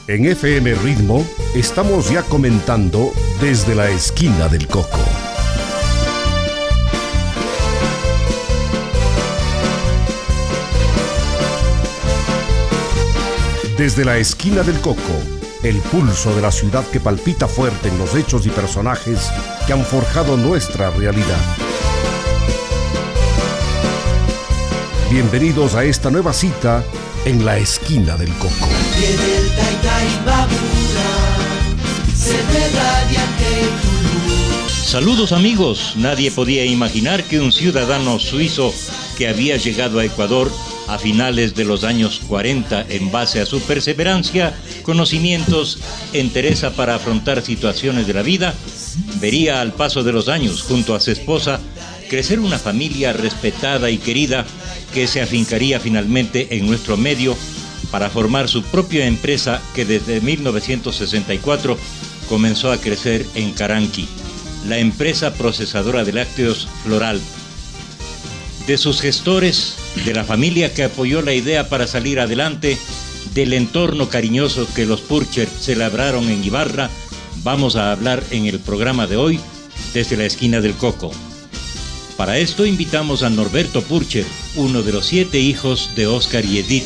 En FM Ritmo estamos ya comentando desde la esquina del Coco. Desde la esquina del Coco, el pulso de la ciudad que palpita fuerte en los hechos y personajes que han forjado nuestra realidad. Bienvenidos a esta nueva cita en la esquina del Coco. Saludos amigos, nadie podía imaginar que un ciudadano suizo que había llegado a Ecuador a finales de los años 40 en base a su perseverancia, conocimientos, entereza para afrontar situaciones de la vida, vería al paso de los años junto a su esposa crecer una familia respetada y querida que se afincaría finalmente en nuestro medio para formar su propia empresa que desde 1964 comenzó a crecer en Caranqui, la empresa procesadora de lácteos Floral. De sus gestores, de la familia que apoyó la idea para salir adelante, del entorno cariñoso que los Purcher celebraron en Ibarra, vamos a hablar en el programa de hoy desde la esquina del Coco. Para esto invitamos a Norberto Purcher, uno de los 7 hijos de Oscar y Edith.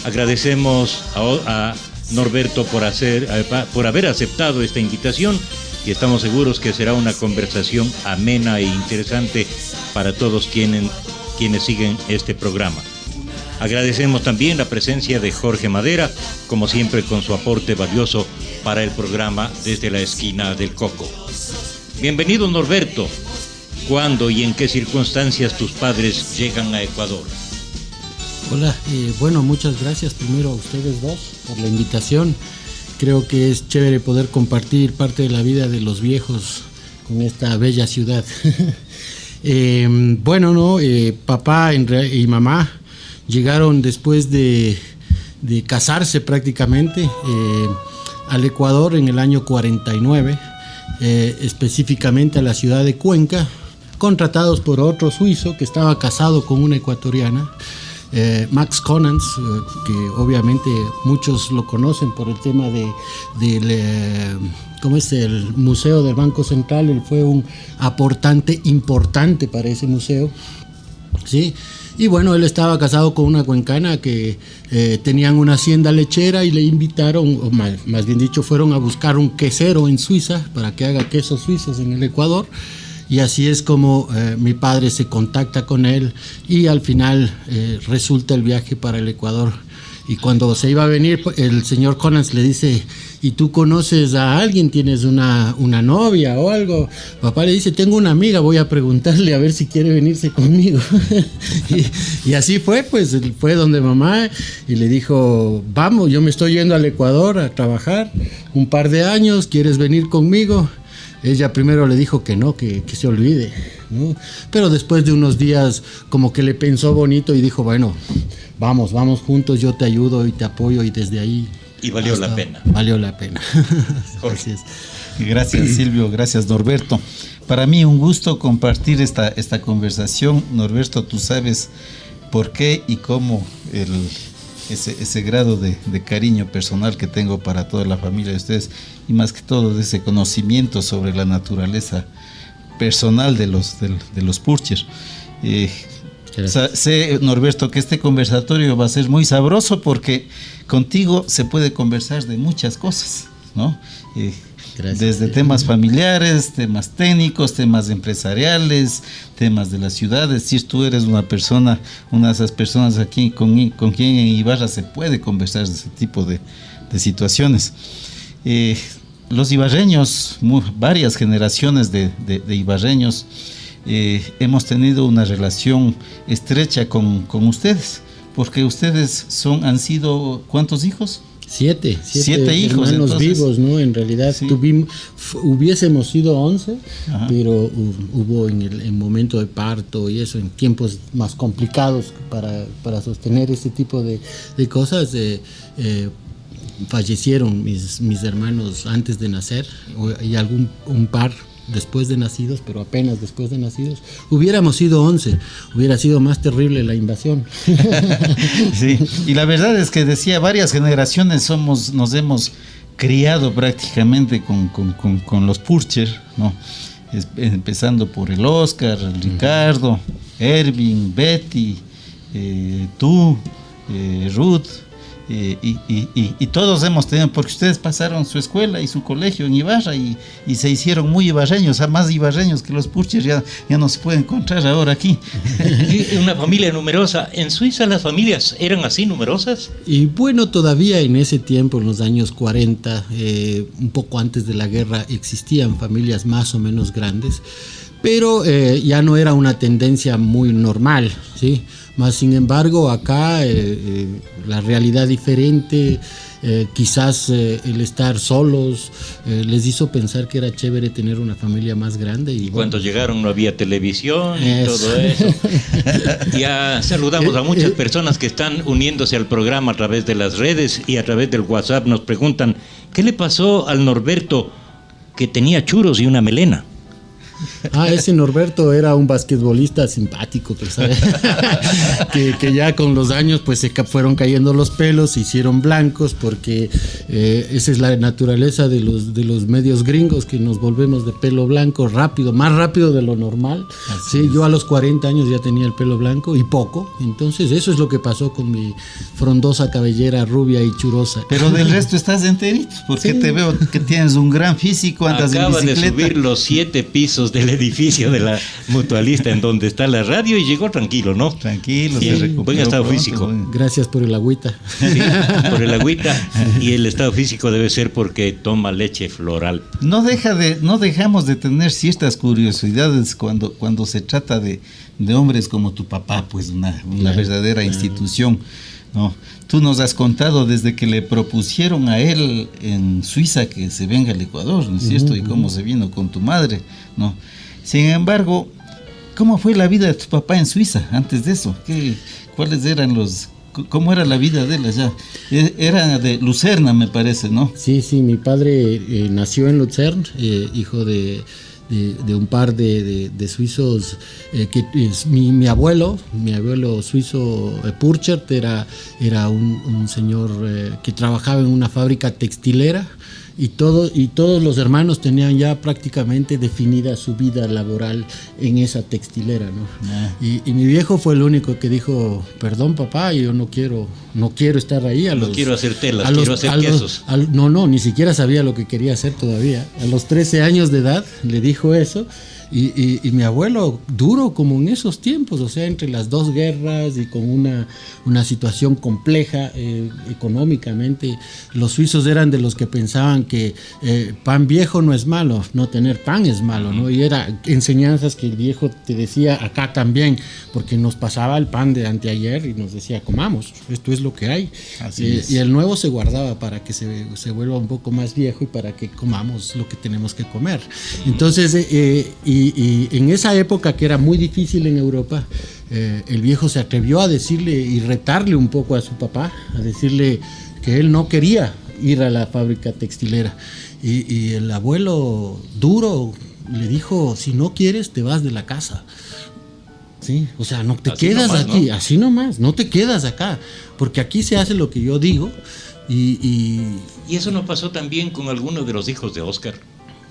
Agradecemos a Norberto por haber aceptado esta invitación y estamos seguros que será una conversación amena e interesante para todos quienes siguen este programa. Agradecemos también la presencia de Jorge Madera, como siempre con su aporte valioso para el programa desde la esquina del Coco. Bienvenido Norberto. ¿Cuándo y en qué circunstancias tus padres llegan a Ecuador? Hola, bueno, muchas gracias primero a ustedes dos por la invitación. Creo que es chévere poder compartir parte de la vida de los viejos con esta bella ciudad. Papá y mamá llegaron después de casarse prácticamente al Ecuador en el año 49, específicamente a la ciudad de Cuenca, contratados por otro suizo que estaba casado con una ecuatoriana, Max Conans, que obviamente muchos lo conocen por el tema el Museo del Banco Central. Él fue un aportante importante para ese museo, ¿sí? Y bueno, él estaba casado con una cuencana que tenían una hacienda lechera y le invitaron, o más bien dicho, fueron a buscar un quesero en Suiza para que haga quesos suizos en el Ecuador. Y así es como mi padre se contacta con él y al final resulta el viaje para el Ecuador. Y cuando se iba a venir, el señor Conans le dice: ¿y tú conoces a alguien? ¿Tienes una novia o algo? Papá le dice: tengo una amiga, voy a preguntarle a ver si quiere venirse conmigo. y así fue, pues fue donde mamá y le dijo: vamos, yo me estoy yendo al Ecuador a trabajar un par de años, ¿quieres venir conmigo? Ella primero le dijo que no, que se olvide, ¿no? Pero después de unos días como que le pensó bonito y dijo: bueno, vamos juntos, yo te ayudo y te apoyo, y desde ahí... Y valió la pena. Valió la pena. Gracias. Gracias Silvio, gracias Norberto. Para mí un gusto compartir esta conversación. Norberto, tú sabes por qué y cómo ese grado de cariño personal que tengo para toda la familia de ustedes, y más que todo de ese conocimiento sobre la naturaleza personal de los Purcher. Sé, Norberto, que este conversatorio va a ser muy sabroso porque contigo se puede conversar de muchas cosas, ¿no? Desde temas familiares, temas técnicos, temas empresariales, temas de la ciudad. Es decir, tú eres una de esas personas aquí con quien en Ibarra se puede conversar de ese tipo de situaciones. Los ibarreños, varias generaciones de ibarreños, hemos tenido una relación estrecha con ustedes, porque ustedes han sido, ¿cuántos hijos? Siete hijos, hermanos entonces, vivos, ¿no? En realidad sí. Hubiésemos sido 11, Ajá. pero hubo en el momento de parto y eso, en tiempos más complicados para sostener este tipo de cosas, fallecieron mis hermanos antes de nacer, y un par después de nacidos, pero apenas después de nacidos. Hubiéramos sido 11, hubiera sido más terrible la invasión. Sí, y la verdad es que decía, varias generaciones nos hemos criado prácticamente con los Purcher, ¿no? Empezando por el Oscar, el Ricardo, Erwin, Betty, tú, Ruth, y todos hemos tenido, porque ustedes pasaron su escuela y su colegio en Ibarra y se hicieron muy ibarreños, más ibarreños que los Purcher ya no se puede encontrar ahora aquí. Una familia numerosa. ¿En Suiza las familias eran así numerosas? Y bueno, todavía en ese tiempo, en los años 40, un poco antes de la guerra, existían familias más o menos grandes, pero ya no era una tendencia muy normal, ¿sí? Más sin embargo, acá la realidad diferente, quizás el estar solos, les hizo pensar que era chévere tener una familia más grande. Y cuando llegaron no había televisión y todo eso. Ya saludamos a muchas personas que están uniéndose al programa a través de las redes y a través del WhatsApp. Nos preguntan, ¿qué le pasó al Norberto que tenía churos y una melena? Ese Norberto era un basquetbolista simpático, que ya con los años pues se fueron cayendo los pelos, se hicieron blancos, porque esa es la naturaleza de los medios gringos, que nos volvemos de pelo blanco rápido, más rápido de lo normal. Sí, yo a los 40 años ya tenía el pelo blanco y poco, entonces eso es lo que pasó con mi frondosa cabellera rubia y churosa. Pero del resto estás enterito, porque sí. Te veo que tienes un gran físico, andas en bicicleta. Acaba de subir los 7 pisos del edificio de la Mutualista en donde está la radio y llegó tranquilo, ¿no? Tranquilo, sí, buen estado físico. Gracias por el agüita. Sí, por el agüita, y el estado físico debe ser porque toma leche floral. No dejamos de tener ciertas curiosidades cuando se trata de hombres como tu papá, pues una verdadera institución, ¿no? Tú nos has contado desde que le propusieron a él en Suiza que se venga al Ecuador, ¿no es cierto? Y cómo se vino con tu madre, ¿no? Sin embargo, ¿cómo fue la vida de tu papá en Suiza antes de eso? ¿Cuáles eran cómo era la vida de él allá? Era de Lucerna, me parece, ¿no? Sí, mi padre nació en Luzern, hijo de un par de suizos, que es mi abuelo suizo, Purchert, era un señor que trabajaba en una fábrica textilera, y todos los hermanos tenían ya prácticamente definida su vida laboral en esa textilera, ¿no? Y mi viejo fue el único que dijo, perdón papá, yo no quiero estar ahí. No quiero hacer telas, quiero hacer quesos. No, ni siquiera sabía lo que quería hacer todavía. A los 13 años de edad le dijo eso. Y mi abuelo, duro como en esos tiempos, o sea, entre las dos guerras y con una situación compleja económicamente, los suizos eran de los que pensaban que pan viejo no es malo, no tener pan es malo, ¿no? Y era enseñanzas que el viejo te decía acá también, porque nos pasaba el pan de anteayer y nos decía, comamos, esto es lo que hay. Y el nuevo se guardaba para que se vuelva un poco más viejo y para que comamos lo que tenemos que comer. Entonces, y en esa época que era muy difícil en Europa, el viejo se atrevió a decirle y retarle un poco a su papá, a decirle que él no quería ir a la fábrica textilera. Y el abuelo duro le dijo, si no quieres te vas de la casa. Sí, o sea, no te quedas nomás, aquí, ¿no? Así nomás, no te quedas acá, porque aquí se hace lo que yo digo. ¿Y eso no pasó también con alguno de los hijos de Oscar?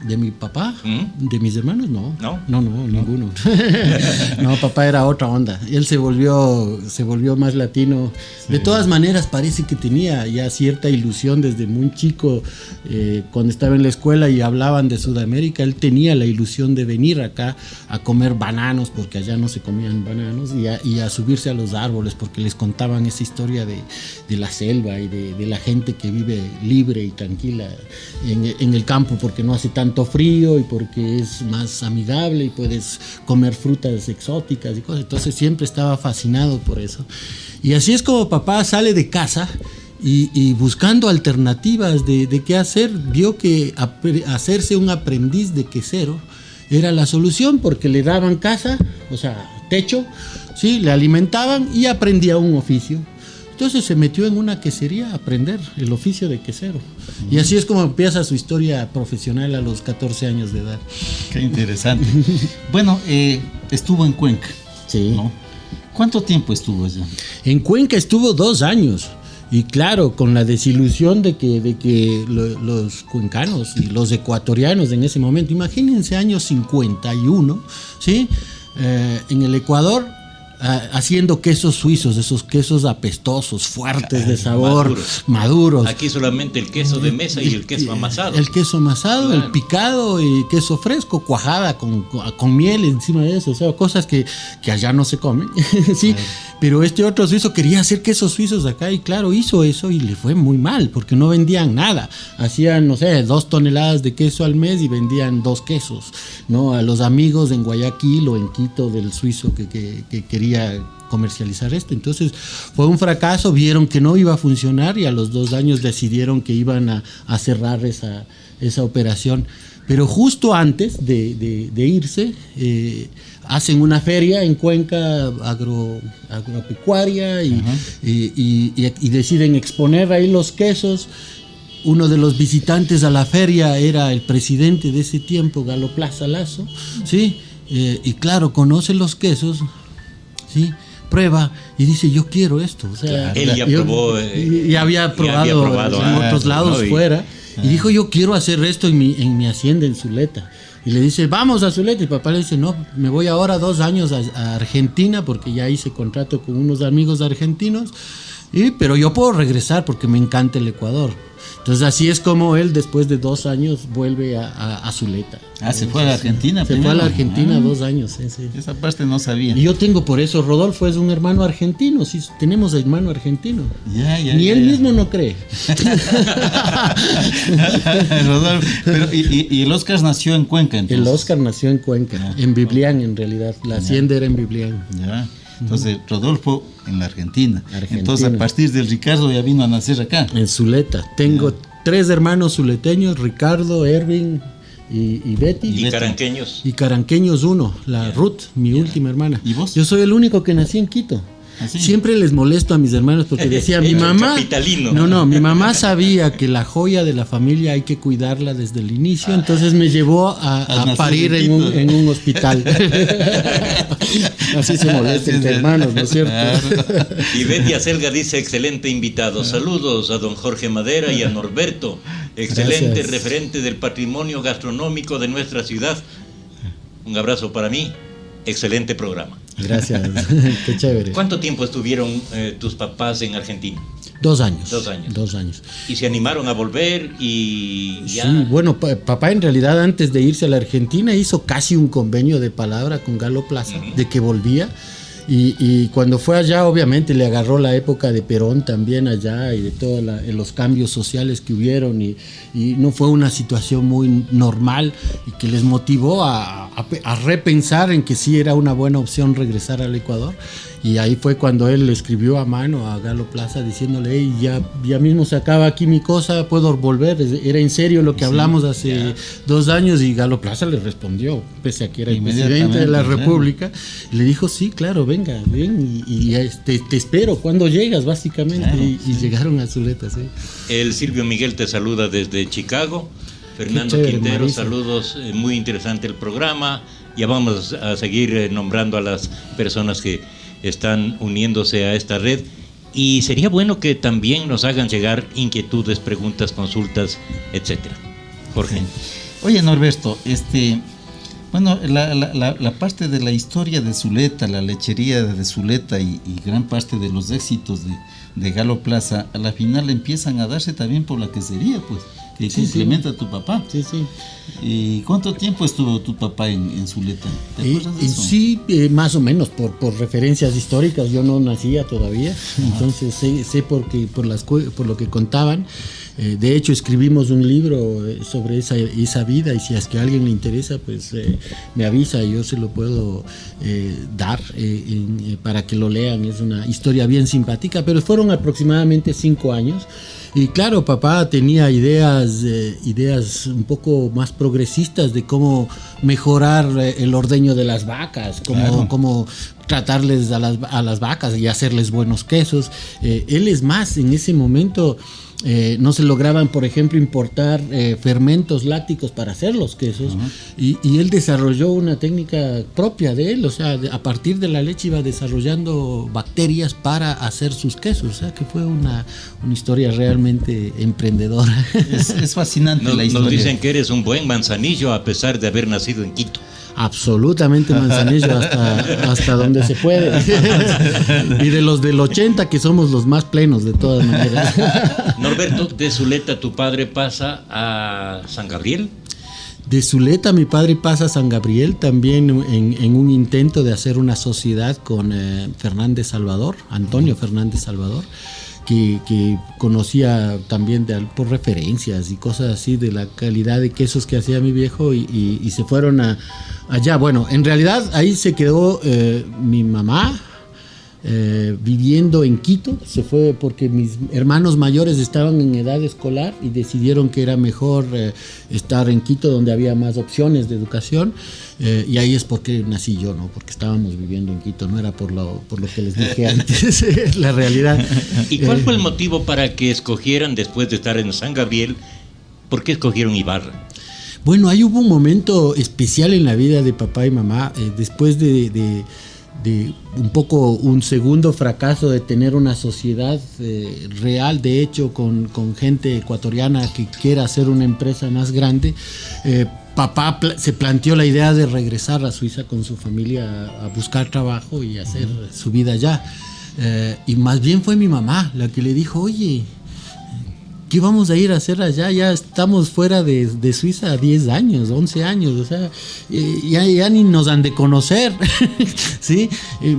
¿De mi papá? ¿De mis hermanos? No, ninguno. No, papá era otra onda. Él se volvió más latino. Sí. De todas maneras, parece que tenía ya cierta ilusión desde muy chico. Cuando estaba en la escuela y hablaban de Sudamérica, él tenía la ilusión de venir acá a comer bananos, porque allá no se comían bananos, y a subirse a los árboles, porque les contaban esa historia de la selva y de la gente que vive libre y tranquila en el campo, porque no hace tanto frío y porque es más amigable y puedes comer frutas exóticas y cosas. Entonces siempre estaba fascinado por eso. Y así es como papá sale de casa y buscando alternativas de qué hacer, vio que hacerse un aprendiz de quesero era la solución, porque le daban casa, o sea, techo, ¿sí? Le alimentaban y aprendía un oficio. Entonces se metió en una quesería a aprender el oficio de quesero. Y así es como empieza su historia profesional a los 14 años de edad. Qué interesante. Bueno, estuvo en Cuenca. Sí. ¿No? ¿Cuánto tiempo estuvo allá? En Cuenca estuvo 2 años. Y claro, con la desilusión de que los cuencanos y los ecuatorianos en ese momento, imagínense años 51, ¿sí? En el Ecuador, haciendo quesos suizos, esos quesos apestosos, fuertes de sabor, maduros. Aquí solamente el queso de mesa y el queso amasado. El queso amasado, claro. El picado y queso fresco, cuajada con miel encima de eso, o sea, cosas que allá no se comen, ¿sí? Claro. Pero este otro suizo quería hacer quesos suizos acá y claro, hizo eso y le fue muy mal porque no vendían nada. Hacían, no sé, 2 toneladas de queso al mes y vendían 2 quesos, ¿no? A los amigos en Guayaquil o en Quito del suizo que quería comercializar esto. Entonces fue un fracaso, vieron que no iba a funcionar y a los 2 años decidieron que iban a cerrar esa operación. Pero justo antes de irse, hacen una feria en Cuenca agropecuaria y deciden exponer ahí los quesos. Uno de los visitantes a la feria era el presidente de ese tiempo, Galo Plaza Lazo, ¿sí? Y claro, conoce los quesos, ¿sí? Prueba y dice, yo quiero esto. O sea, él ya probó. Y había probado en otros lados fuera. Y dijo, yo quiero hacer esto en mi hacienda en Zuleta. Y le dice, vamos a Zuleta. Y papá le dice, no, me voy ahora 2 años a Argentina porque ya hice contrato con unos amigos argentinos. Pero yo puedo regresar porque me encanta el Ecuador. Entonces así es como él después de 2 años vuelve a Zuleta. Se fue a la Argentina. Se fue a la Argentina 2 años. Sí. Esa parte no sabía. Y yo tengo por eso, Rodolfo es un hermano argentino, sí, tenemos hermano argentino. Ni él mismo no cree. Rodolfo, pero, y el Oscar nació en Cuenca entonces. El Oscar nació en Cuenca, en Biblián en realidad, la hacienda era en Biblián. Ya. Entonces, Rodolfo en la Argentina. Entonces, a partir del Ricardo ya vino a nacer acá. En Zuleta. Tengo 3 hermanos zuleteños, Ricardo, Erwin y Betty. ¿Y caranqueños? Y caranqueños 1, la Ruth, mi última hermana. ¿Y vos? Yo soy el único que nací en Quito. ¿Así? Siempre les molesto a mis hermanos porque decía, mi mamá... Capitalino. No, mi mamá sabía que la joya de la familia hay que cuidarla desde el inicio, entonces me llevó a parir en un hospital. Así se molesta entre hermanos, ¿no es cierto? Y Betty Acelga dice, excelente invitado. Saludos a don Jorge Madera y a Norberto. Excelente referente del patrimonio gastronómico de nuestra ciudad. Un abrazo para mí. Excelente programa. Gracias, qué chévere. ¿Cuánto tiempo estuvieron tus papás en Argentina? 2 años. 2 años. 2 años. ¿Y se animaron a volver y ya? Sí, bueno, papá en realidad antes de irse a la Argentina hizo casi un convenio de palabra con Galo Plaza, de que volvía. Y cuando fue allá, obviamente, le agarró la época de Perón también allá y de todos los cambios sociales que hubieron y no fue una situación muy normal y que les motivó a repensar en que sí era una buena opción regresar al Ecuador. Y ahí fue cuando él le escribió a mano a Galo Plaza diciéndole, hey, ya mismo se acaba aquí mi cosa, puedo volver. Era en serio lo que hablamos hace 2 años y Galo Plaza le respondió, pese a que era el presidente de la República. Y le dijo, sí, claro, ven y te espero, ¿cuándo llegas? Básicamente. Claro, y llegaron a Zuleta, sí. El Silvio Miguel te saluda desde Chicago. Fernando Quintero, Marisa. Saludos, muy interesante el programa. Ya vamos a seguir nombrando a las personas que están uniéndose a esta red y sería bueno que también nos hagan llegar inquietudes, preguntas, consultas, etcétera. Jorge. Sí. Oye, Norberto, bueno, la parte de la historia de Zuleta, la lechería de Zuleta y gran parte de los éxitos de Galo Plaza, a la final empiezan a darse también por la quesería, pues, que complementa a tu papá. Sí, sí. ¿Y cuánto tiempo estuvo tu papá en Zuleta? ¿Te acuerdas de eso? Sí, más o menos, por referencias históricas. Yo no nacía todavía, entonces sé por lo que contaban. De hecho, escribimos un libro sobre esa vida y si es que a alguien le interesa, pues me avisa y yo se lo puedo dar para que lo lean. Es una historia bien simpática, pero fueron aproximadamente 5 años. Y claro, papá tenía ideas un poco más progresistas de cómo mejorar el ordeño de las vacas, cómo tratarles a las vacas y hacerles buenos quesos. Él es más, en ese momento no se lograban, por ejemplo, importar fermentos lácticos para hacer los quesos, y él desarrolló una técnica propia de él, o sea, a partir de la leche iba desarrollando bacterias para hacer sus quesos, o sea, que fue una historia realmente emprendedora. Es fascinante la historia. Nos dicen que eres un buen manzanillo a pesar de haber nacido en Quito. Absolutamente manzanillo hasta donde se puede. Y de los del 80, que somos los más plenos de todas maneras. Norberto, de Zuleta tu padre pasa a San Gabriel. De Zuleta mi padre pasa a San Gabriel también en un intento de hacer una sociedad con Fernández Salvador, Antonio Fernández Salvador, que conocía también por referencias y cosas así de la calidad de quesos que hacía mi viejo, y se fueron allá. Bueno, en realidad ahí se quedó mi mamá viviendo en Quito. Se fue porque mis hermanos mayores estaban en edad escolar y decidieron que era mejor estar en Quito, donde había más opciones de educación, y ahí es porque nací yo, ¿no? Porque estábamos viviendo en Quito, no era por lo que les dije antes, es la realidad. ¿Y cuál fue el motivo para que escogieran, después de estar en San Gabriel, por qué escogieron Ibarra? Bueno, ahí hubo un momento especial en la vida de papá y mamá, después de un poco un segundo fracaso de tener una sociedad real, de hecho, con gente ecuatoriana que quiera hacer una empresa más grande. Papá se planteó la idea de regresar a Suiza con su familia a buscar trabajo y hacer su vida allá. Y más bien fue mi mamá la que le dijo, oye, ¿qué vamos a ir a hacer allá? Ya estamos fuera de Suiza 10 años, 11 años, o sea, ya ni nos han de conocer. ¿Sí?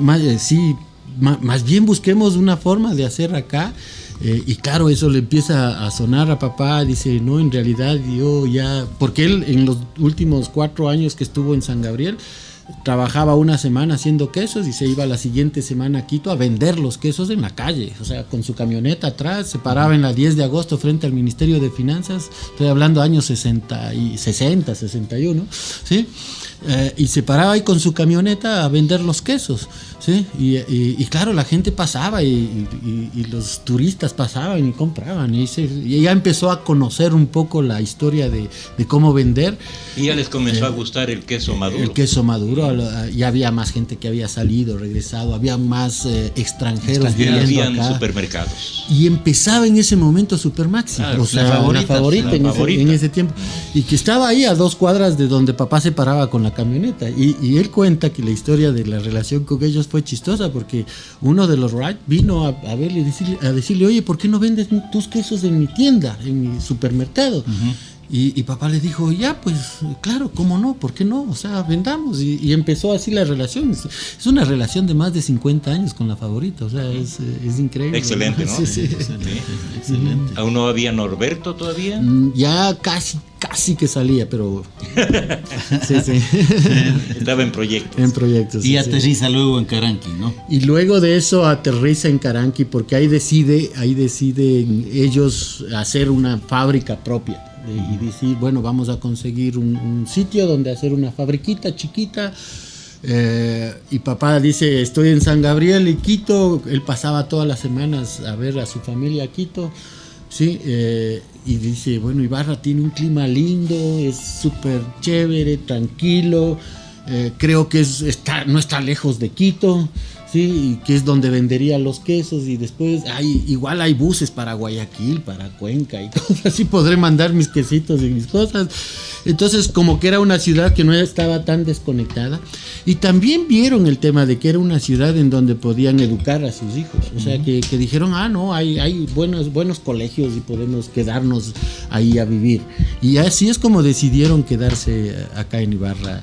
Más bien busquemos una forma de hacer acá. Y claro, eso le empieza a sonar a papá. Dice, no, en realidad yo ya... Porque él en los últimos 4 años que estuvo en San Gabriel, trabajaba una semana haciendo quesos y se iba la siguiente semana a Quito a vender los quesos en la calle, o sea, con su camioneta atrás. Se paraba en la 10 de agosto frente al Ministerio de Finanzas, estoy hablando años 60, 61, ¿sí? Y se paraba ahí con su camioneta a vender los quesos, ¿sí? Y claro, la gente pasaba y los turistas pasaban y compraban, y ya empezó a conocer un poco la historia de cómo vender. Y ya les comenzó a gustar el queso maduro. El queso maduro, ya había más gente que había salido, regresado, había más extranjeros viviendo habían acá. Supermercados. Y empezaba en ese momento Supermaxi, claro, o sea, la favorita en ese tiempo, y que estaba ahí a 2 cuadras de donde papá se paraba con la camioneta. Y él cuenta que la historia de la relación con ellos fue chistosa, porque uno de los Wright vino a verle y a decirle, oye, ¿por qué no vendes tus quesos en mi tienda, en mi supermercado? Y papá le dijo, ya, pues claro, ¿cómo no? ¿Por qué no? O sea, vendamos. Y empezó así la relación. Es una relación de más de 50 años con la favorita, o sea, es increíble. Excelente, ¿no? Sí. Excelente. ¿Aún no había Norberto todavía? Ya casi que salía, pero sí. Estaba en proyectos. En proyectos. Y aterriza luego en Caranqui, ¿no? Y luego de eso aterriza en Caranqui, porque ahí deciden ellos hacer una fábrica propia. Y decir, bueno, vamos a conseguir un sitio donde hacer una fabriquita chiquita. Y papá dice, estoy en San Gabriel y Quito. Él pasaba todas las semanas a ver a su familia a Quito, ¿sí? Y dice, bueno, Ibarra tiene un clima lindo, es súper chévere, tranquilo, creo que no está lejos de Quito, ¿sí? Y que es donde vendería los quesos. Y después igual hay buses para Guayaquil, para Cuenca y cosas así, podré mandar mis quesitos y mis cosas. Entonces, como que era una ciudad que no estaba tan desconectada, y también vieron el tema de que era una ciudad en donde podían educar a sus hijos, o sea, que dijeron, no, hay buenos colegios y podemos quedarnos ahí a vivir. Y así es como decidieron quedarse acá en Ibarra,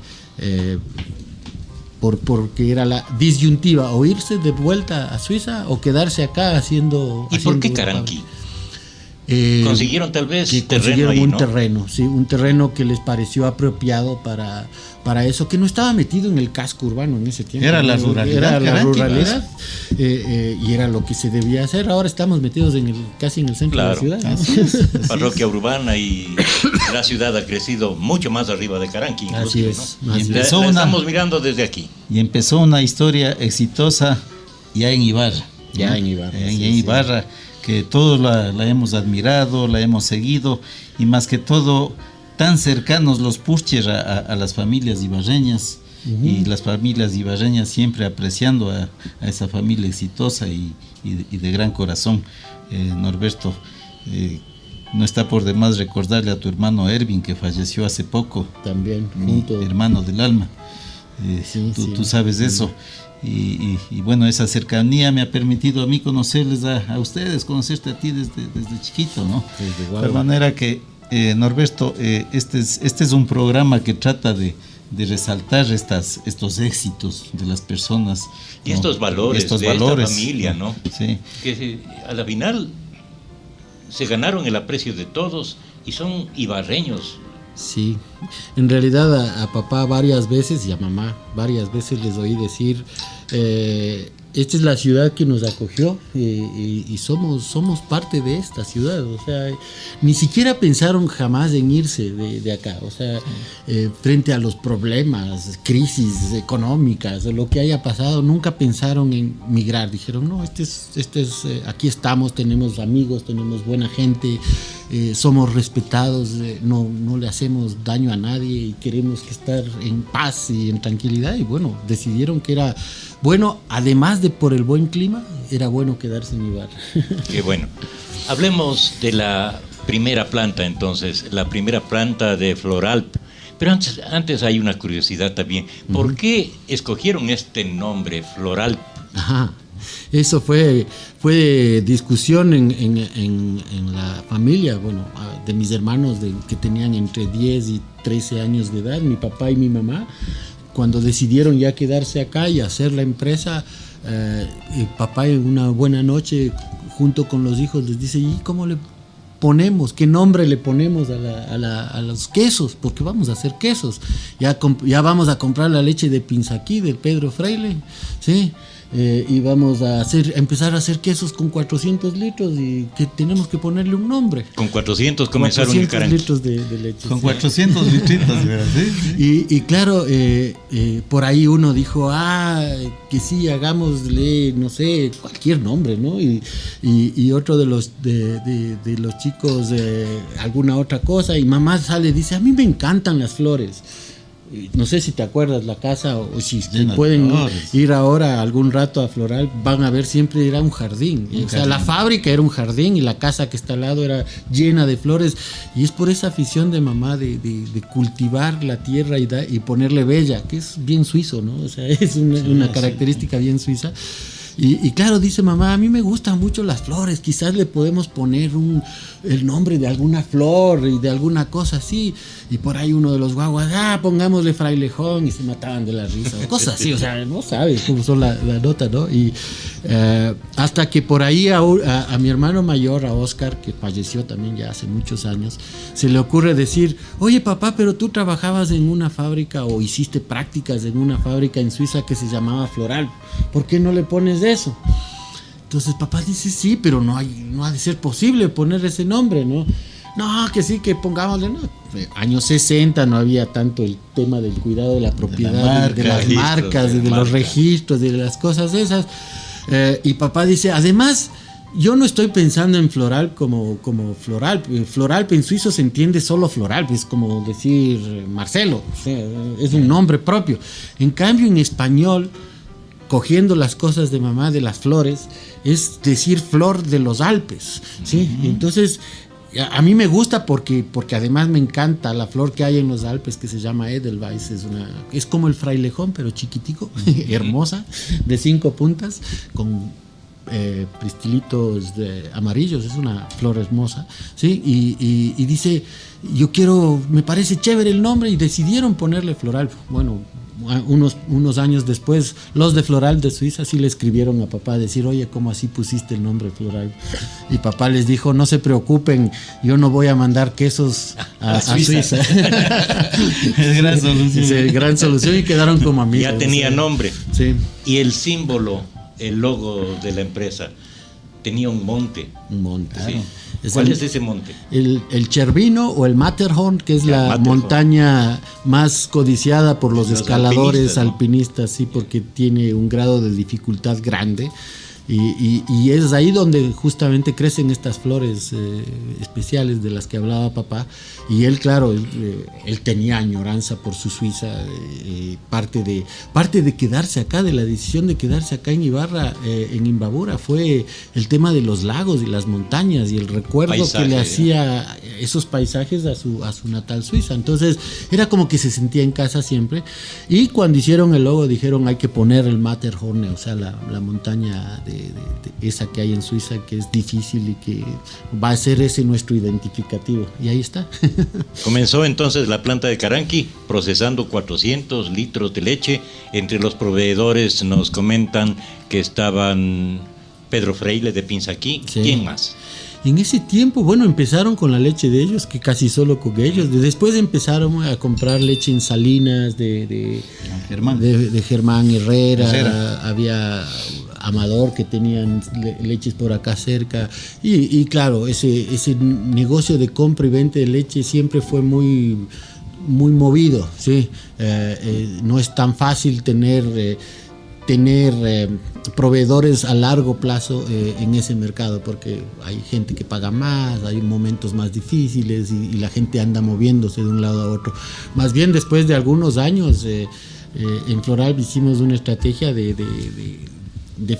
porque era la disyuntiva, o irse de vuelta a Suiza o quedarse acá haciendo... ¿Y por qué Caranqui? Consiguieron tal vez consiguieron ahí, un ¿no? terreno, sí, un terreno que les pareció apropiado para eso, que no estaba metido en el casco urbano en ese tiempo. Era la ruralidad. Era la Caranqui, ruralidad. y era lo que se debía hacer. Ahora estamos metidos casi en el centro de la ciudad, ¿no? Así es. Parroquia urbana, y la ciudad ha crecido mucho más arriba de Caranqui. Así es. ¿No? Así Empezó estamos mirando desde aquí. Y empezó una historia exitosa ya en Ibarra. Ya en Ibarra. En Ibarra, que todos la hemos admirado, la hemos seguido, y más que todo, tan cercanos los Purcher a las familias ibarreñas, y las familias ibarreñas siempre apreciando a esa familia exitosa y de gran corazón. Norberto, no está por demás recordarle a tu hermano Ervin, que falleció hace poco. También, junto. Hermano del alma. Tú sabes eso. Y bueno, esa cercanía me ha permitido a mí conocerles a ustedes, conocerte a ti desde chiquito, ¿no? De tal manera que, Norberto, este es un programa que trata de resaltar estos éxitos de las personas, y ¿no? Estos valores esta familia, ¿no? Sí. Que a la final se ganaron el aprecio de todos y son ibarreños. Sí, en realidad a papá varias veces y a mamá varias veces les oí decir, esta es la ciudad que nos acogió, y somos parte de esta ciudad. O sea, ni siquiera pensaron jamás en irse de acá. O sea, frente a los problemas, crisis económicas, lo que haya pasado, nunca pensaron en migrar. Dijeron, no, aquí estamos, tenemos amigos, tenemos buena gente, somos respetados, no le hacemos daño a nadie y queremos estar en paz y en tranquilidad. Y bueno, decidieron que era bueno, además de por el buen clima, era bueno quedarse en Ibarra. Qué bueno. Hablemos de la primera planta, entonces, la primera planta de Floralp. Pero antes hay una curiosidad también. ¿Por qué escogieron este nombre, Floralp? Ajá. Eso fue discusión en la familia, bueno, de mis hermanos que tenían entre 10 y 13 años de edad, mi papá y mi mamá. Cuando decidieron ya quedarse acá y hacer la empresa, el papá en una buena noche, junto con los hijos, les dice, ¿y cómo le ponemos? ¿Qué nombre le ponemos a los quesos? Porque vamos a hacer quesos. Ya vamos a comprar la leche de Pinzaquí, del Pedro Freile, ¿sí? Y vamos a empezar a hacer quesos con 400 litros y que tenemos que ponerle un nombre. Con 400 comenzaron 400 el Caranqui. litros de leche. Con 400 litritos, ¿verdad? Sí. Y claro, por ahí uno dijo, que sí, hagámosle, no sé, cualquier nombre, ¿no? Y otro de los chicos, alguna otra cosa, y mamá sale y dice, a mí me encantan las flores. No sé si te acuerdas la casa, o si pueden ir ahora algún rato a Floral, van a ver, siempre era un jardín. O sea, la fábrica era un jardín y la casa que está al lado era llena de flores. Y es por esa afición de mamá de cultivar la tierra y ponerle bella, que es bien suizo, ¿no? O sea, es una característica bien suiza. Y claro, dice mamá, a mí me gustan mucho las flores, quizás le podemos poner el nombre de alguna flor y de alguna cosa así. Y por ahí uno de los guaguas, pongámosle Frailejón, y se mataban de la risa, o cosas así, o sea, no sabes cómo son la nota, ¿no? Y hasta que por ahí a mi hermano mayor, a Oscar, que falleció también ya hace muchos años, se le ocurre decir, oye papá, pero tú trabajabas en una fábrica o hiciste prácticas en una fábrica en Suiza que se llamaba Floral, ¿por qué no le pones eso? Entonces papá dice, sí, pero no ha de ser posible poner ese nombre, ¿no? No, que sí, que pongámosle, no. Años 60 no había tanto el tema del cuidado de la propiedad, de las marcas, de los registros, de las cosas esas. Y papá dice, además, yo no estoy pensando en Floral como Floral. Floral en suizo se entiende solo Floral, es como decir Marcelo, o sea, es un nombre propio. En cambio, en español, cogiendo las cosas de mamá de las flores, es decir flor de los Alpes, ¿sí? Entonces, a mí me gusta porque además me encanta la flor que hay en los Alpes, que se llama Edelweiss. Es como el frailejón, pero chiquitico, hermosa, de 5 puntas, con pristilitos amarillos. Es una flor hermosa, ¿sí? Y dice, me parece chévere el nombre, y decidieron ponerle Floral. Bueno, unos años después, los de Floral de Suiza sí le escribieron a papá a decir, oye, ¿cómo así pusiste el nombre Floral? Y papá les dijo, no se preocupen, yo no voy a mandar quesos a Suiza. Es gran solución. Sí, gran solución, y quedaron como amigos. Ya tenía nombre. Sí. Y el símbolo el logo de la empresa. Tenía un monte. Un monte, sí. Claro. ¿Cuál es ese monte? El Cervino o el Matterhorn, que es la Matterhorn, montaña más codiciada por los escaladores alpinistas, ¿no? Sí, porque tiene un grado de dificultad grande. Y es ahí donde justamente crecen estas flores especiales de las que hablaba papá. Y él, claro, él tenía añoranza por su Suiza. Parte de quedarse acá, de la decisión de quedarse acá en Ibarra, en Imbabura, fue el tema de los lagos y las montañas y el recuerdo que le hacía esos paisajes a su natal Suiza. Entonces era como que se sentía en casa siempre. Y cuando hicieron el logo dijeron hay que poner el Matterhorn, o sea, la montaña de esa que hay en Suiza, que es difícil y que va a ser ese nuestro identificativo. Y ahí está. Comenzó entonces la planta de Caranqui procesando 400 litros de leche. Entre los proveedores nos comentan que estaban Pedro Freile de Pinzaquí. Sí. ¿Quién más? En ese tiempo, bueno, empezaron con la leche de ellos, que casi solo con ellos. Después empezaron a comprar leche en Salinas de Germán Herrera. Había Amador, que tenían leches por acá cerca. Y claro, ese negocio de compra y venta de leche siempre fue muy movido, ¿sí? No es tan fácil tener proveedores a largo plazo en ese mercado, porque hay gente que paga más, hay momentos más difíciles y la gente anda moviéndose de un lado a otro. Más bien después de algunos años en Floral hicimos una estrategia de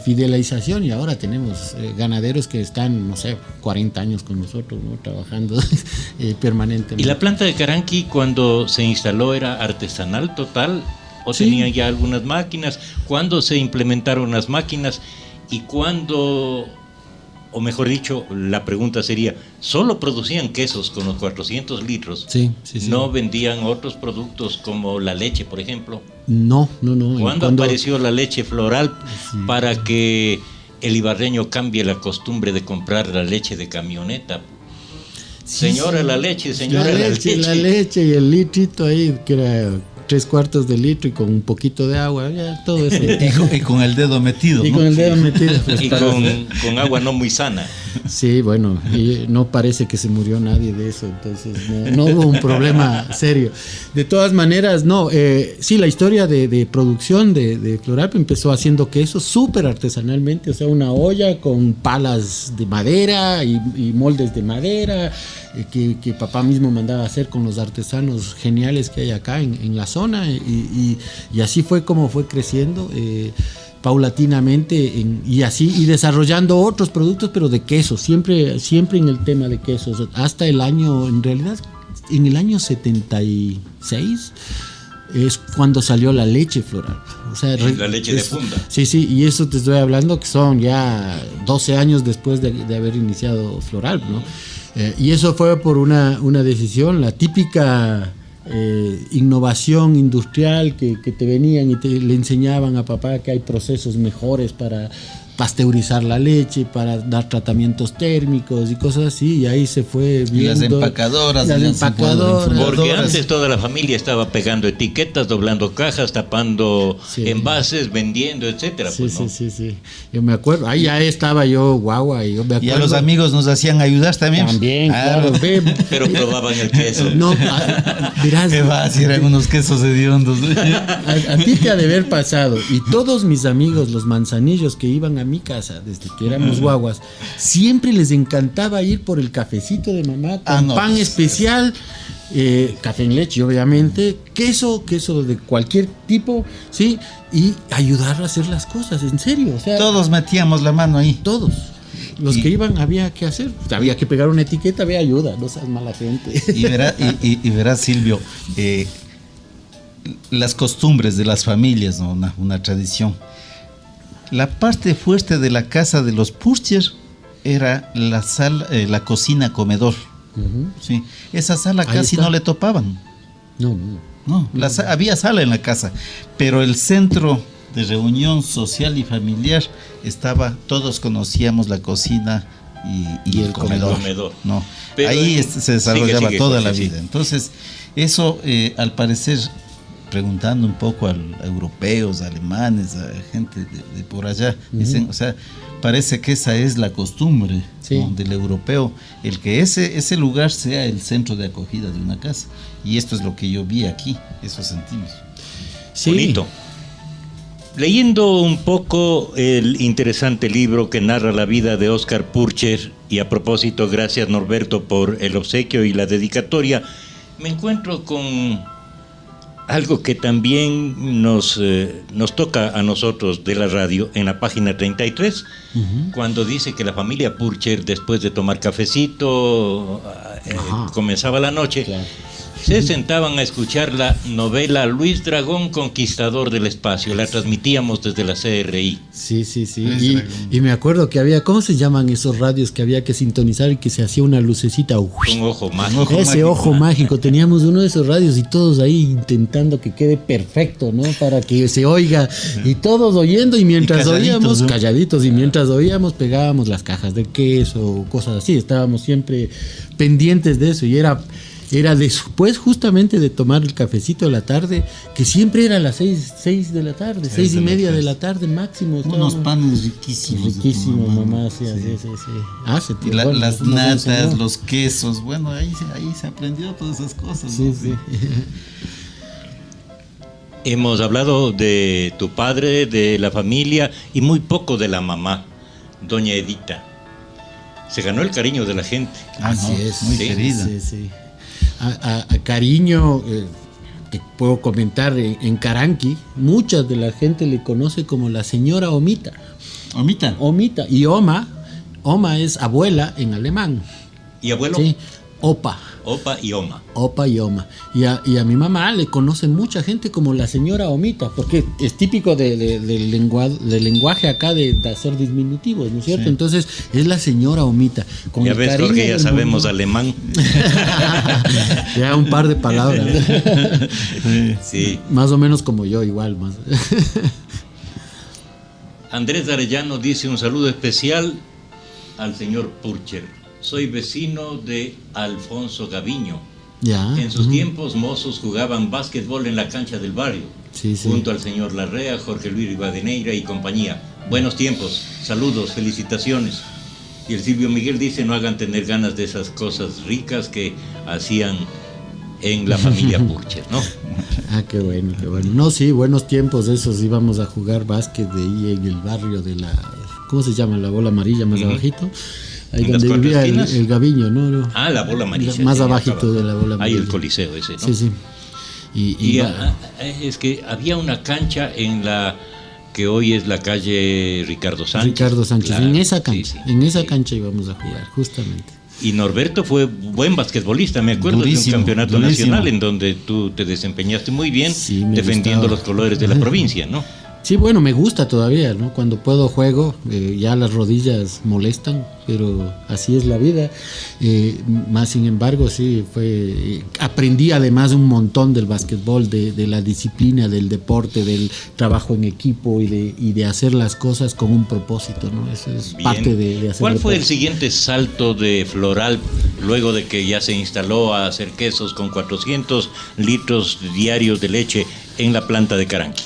fidelización y ahora tenemos ganaderos que están, no sé, 40 años con nosotros, ¿no? Trabajando permanentemente. ¿Y la planta de Caranqui cuando se instaló era artesanal total? ¿O sí, tenían ya algunas máquinas? ¿Cuándo se implementaron las máquinas? ¿Y cuándo, o mejor dicho, la pregunta sería, ¿solo producían quesos con los 400 litros? Sí. ¿No vendían otros productos como la leche, por ejemplo? No. ¿Cuándo apareció la leche Floral para que el ibarreño cambie la costumbre de comprar la leche de camioneta? Señora, la leche, señora, la leche. La leche y el litrito ahí, que era 3/4 de litro y con un poquito de agua, ya todo eso. Y con el dedo metido. Y ¿no? con el dedo metido. Pues, y con agua no muy sana. Sí, bueno, y no parece que se murió nadie de eso, entonces no hubo un problema serio. De todas maneras, sí, la historia de producción de Floral empezó haciendo queso súper artesanalmente, o sea, una olla con palas de madera y moldes de madera, que papá mismo mandaba a hacer con los artesanos geniales que hay acá en la zona, y así fue como fue creciendo paulatinamente y desarrollando otros productos, pero de queso, siempre en el tema de quesos, hasta el año, en realidad, en el año 76 es cuando salió la leche Floral. O sea, la leche de funda. Sí, y eso te estoy hablando que son ya 12 años después de haber iniciado Floral, ¿no? Y eso fue por una decisión, la típica innovación industrial que te venían y le enseñaban a papá que hay procesos mejores para pasteurizar la leche, para dar tratamientos térmicos y cosas así, y ahí se fue viendo. Y las empacadoras. Porque antes toda la familia estaba pegando etiquetas, doblando cajas, tapando envases, vendiendo, etcétera. Sí. Yo me acuerdo, ahí ya estaba yo guagua y yo me acuerdo. Y a los amigos nos hacían ayudar también. También, claro. Pero probaban el queso. No, verás. Qué va, si eran unos quesos hediondos. A ti te ha de haber pasado, y todos mis amigos, los manzanillos que iban a mi casa desde que éramos guaguas, siempre les encantaba ir por el cafecito de mamá con pan especial, café en leche obviamente, queso de cualquier tipo, sí, y ayudar a hacer las cosas, en serio, o sea, todos metíamos la mano ahí, todos los que iban había que hacer, había que pegar una etiqueta, había ayuda, no seas mala gente. Y verás, Silvio, las costumbres de las familias, ¿no? Una tradición. La parte fuerte de la casa de los Purcher era la sala, la cocina comedor. Sí. Esa sala ahí casi no le topaban. No. Había sala en la casa, pero el centro de reunión social y familiar estaba, todos conocíamos la cocina y el comedor. No. Ahí se desarrollaba toda la vida. Entonces, eso al parecer preguntando un poco a europeos, alemanes, a gente de por allá, dicen, o sea, parece que esa es la costumbre, sí, ¿no?, del europeo, el que ese lugar sea el centro de acogida de una casa. Y esto es lo que yo vi aquí, eso sentimos. Sí. Bonito. Leyendo un poco el interesante libro que narra la vida de Óscar Purcher, y a propósito, gracias Norberto por el obsequio y la dedicatoria, me encuentro con algo que también nos toca a nosotros de la radio en la página 33, cuando dice que la familia Purcher, después de tomar cafecito, comenzaba la noche, claro, se sentaban a escuchar la novela Luis Dragón, Conquistador del Espacio. La transmitíamos desde la CRI. Sí. Y me acuerdo que había, ¿cómo se llaman esos radios que había que sintonizar y que se hacía una lucecita? Un ojo mágico. Ese ojo mágico. Teníamos uno de esos radios y todos ahí intentando que quede perfecto, ¿no? Para que se oiga. Y todos oyendo, y mientras oíamos, ¿no?, calladitos, y mientras oíamos pegábamos las cajas de queso o cosas así. Estábamos siempre pendientes de eso, y era después justamente de tomar el cafecito de la tarde, que siempre era a las 6 de la tarde, 6:30 de la tarde máximo. Unos panes riquísimos. Riquísimos, mamá, sí. Y las natas, los quesos, bueno, ahí se aprendió todas esas cosas. Sí, ¿no? sí. Hemos hablado de tu padre, de la familia, y muy poco de la mamá, doña Edita. Se ganó el cariño de la gente. Así es. Muy querida. Sí. A cariño, que puedo comentar, en Caranqui, mucha de la gente le conoce como la señora Omita. Omita. Y Oma es abuela en alemán. ¿Y abuelo? Sí, Opa. Opa y Oma. Y a mi mamá le conoce mucha gente como la señora Omita, porque es típico del lenguaje acá de hacer diminutivos, ¿no es cierto? Sí. Entonces es la señora Omita. Con ya ves, Jorge, ya sabemos alemán. Ya un par de palabras. Sí. Más o menos como yo, igual. Más. Andrés Arellano dice un saludo especial al señor Purcher. Soy vecino de Alfonso Gaviño. Ya. En sus tiempos mozos jugaban básquetbol en la cancha del barrio, junto al señor Larrea, Jorge Luis Rivadeneira y compañía. Buenos tiempos, saludos, felicitaciones. Y el Silvio Miguel dice, no hagan tener ganas de esas cosas ricas que hacían en la familia Purcher, ¿no? Qué bueno. No, sí, buenos tiempos esos. Íbamos a jugar básquet de ahí en el barrio de la... ¿Cómo se llama? La Bola Amarilla, más abajito. Ahí donde vivía el Gaviño, ¿no? La Bola Amarilla. Más abajito de la Bola Amarilla. Ahí el Coliseo ese, ¿no? Sí. Y es que había una cancha en la que hoy es la calle Ricardo Sánchez. Claro. En esa cancha. En esa cancha íbamos a jugar, justamente. Y Norberto fue buen basquetbolista, me acuerdo de un campeonato nacional en donde tú te desempeñaste muy bien, defendiendo los colores de la provincia, ¿no? Sí, bueno, me gusta todavía, ¿no? Cuando puedo juego, ya las rodillas molestan, pero así es la vida. Más sin embargo, sí, aprendí además un montón del básquetbol, de la disciplina, del deporte, del trabajo en equipo y de hacer las cosas con un propósito, ¿no? Eso es parte de hacer. ¿Cuál fue el siguiente salto de Floral luego de que ya se instaló a hacer quesos con 400 litros diarios de leche en la planta de Caranqui?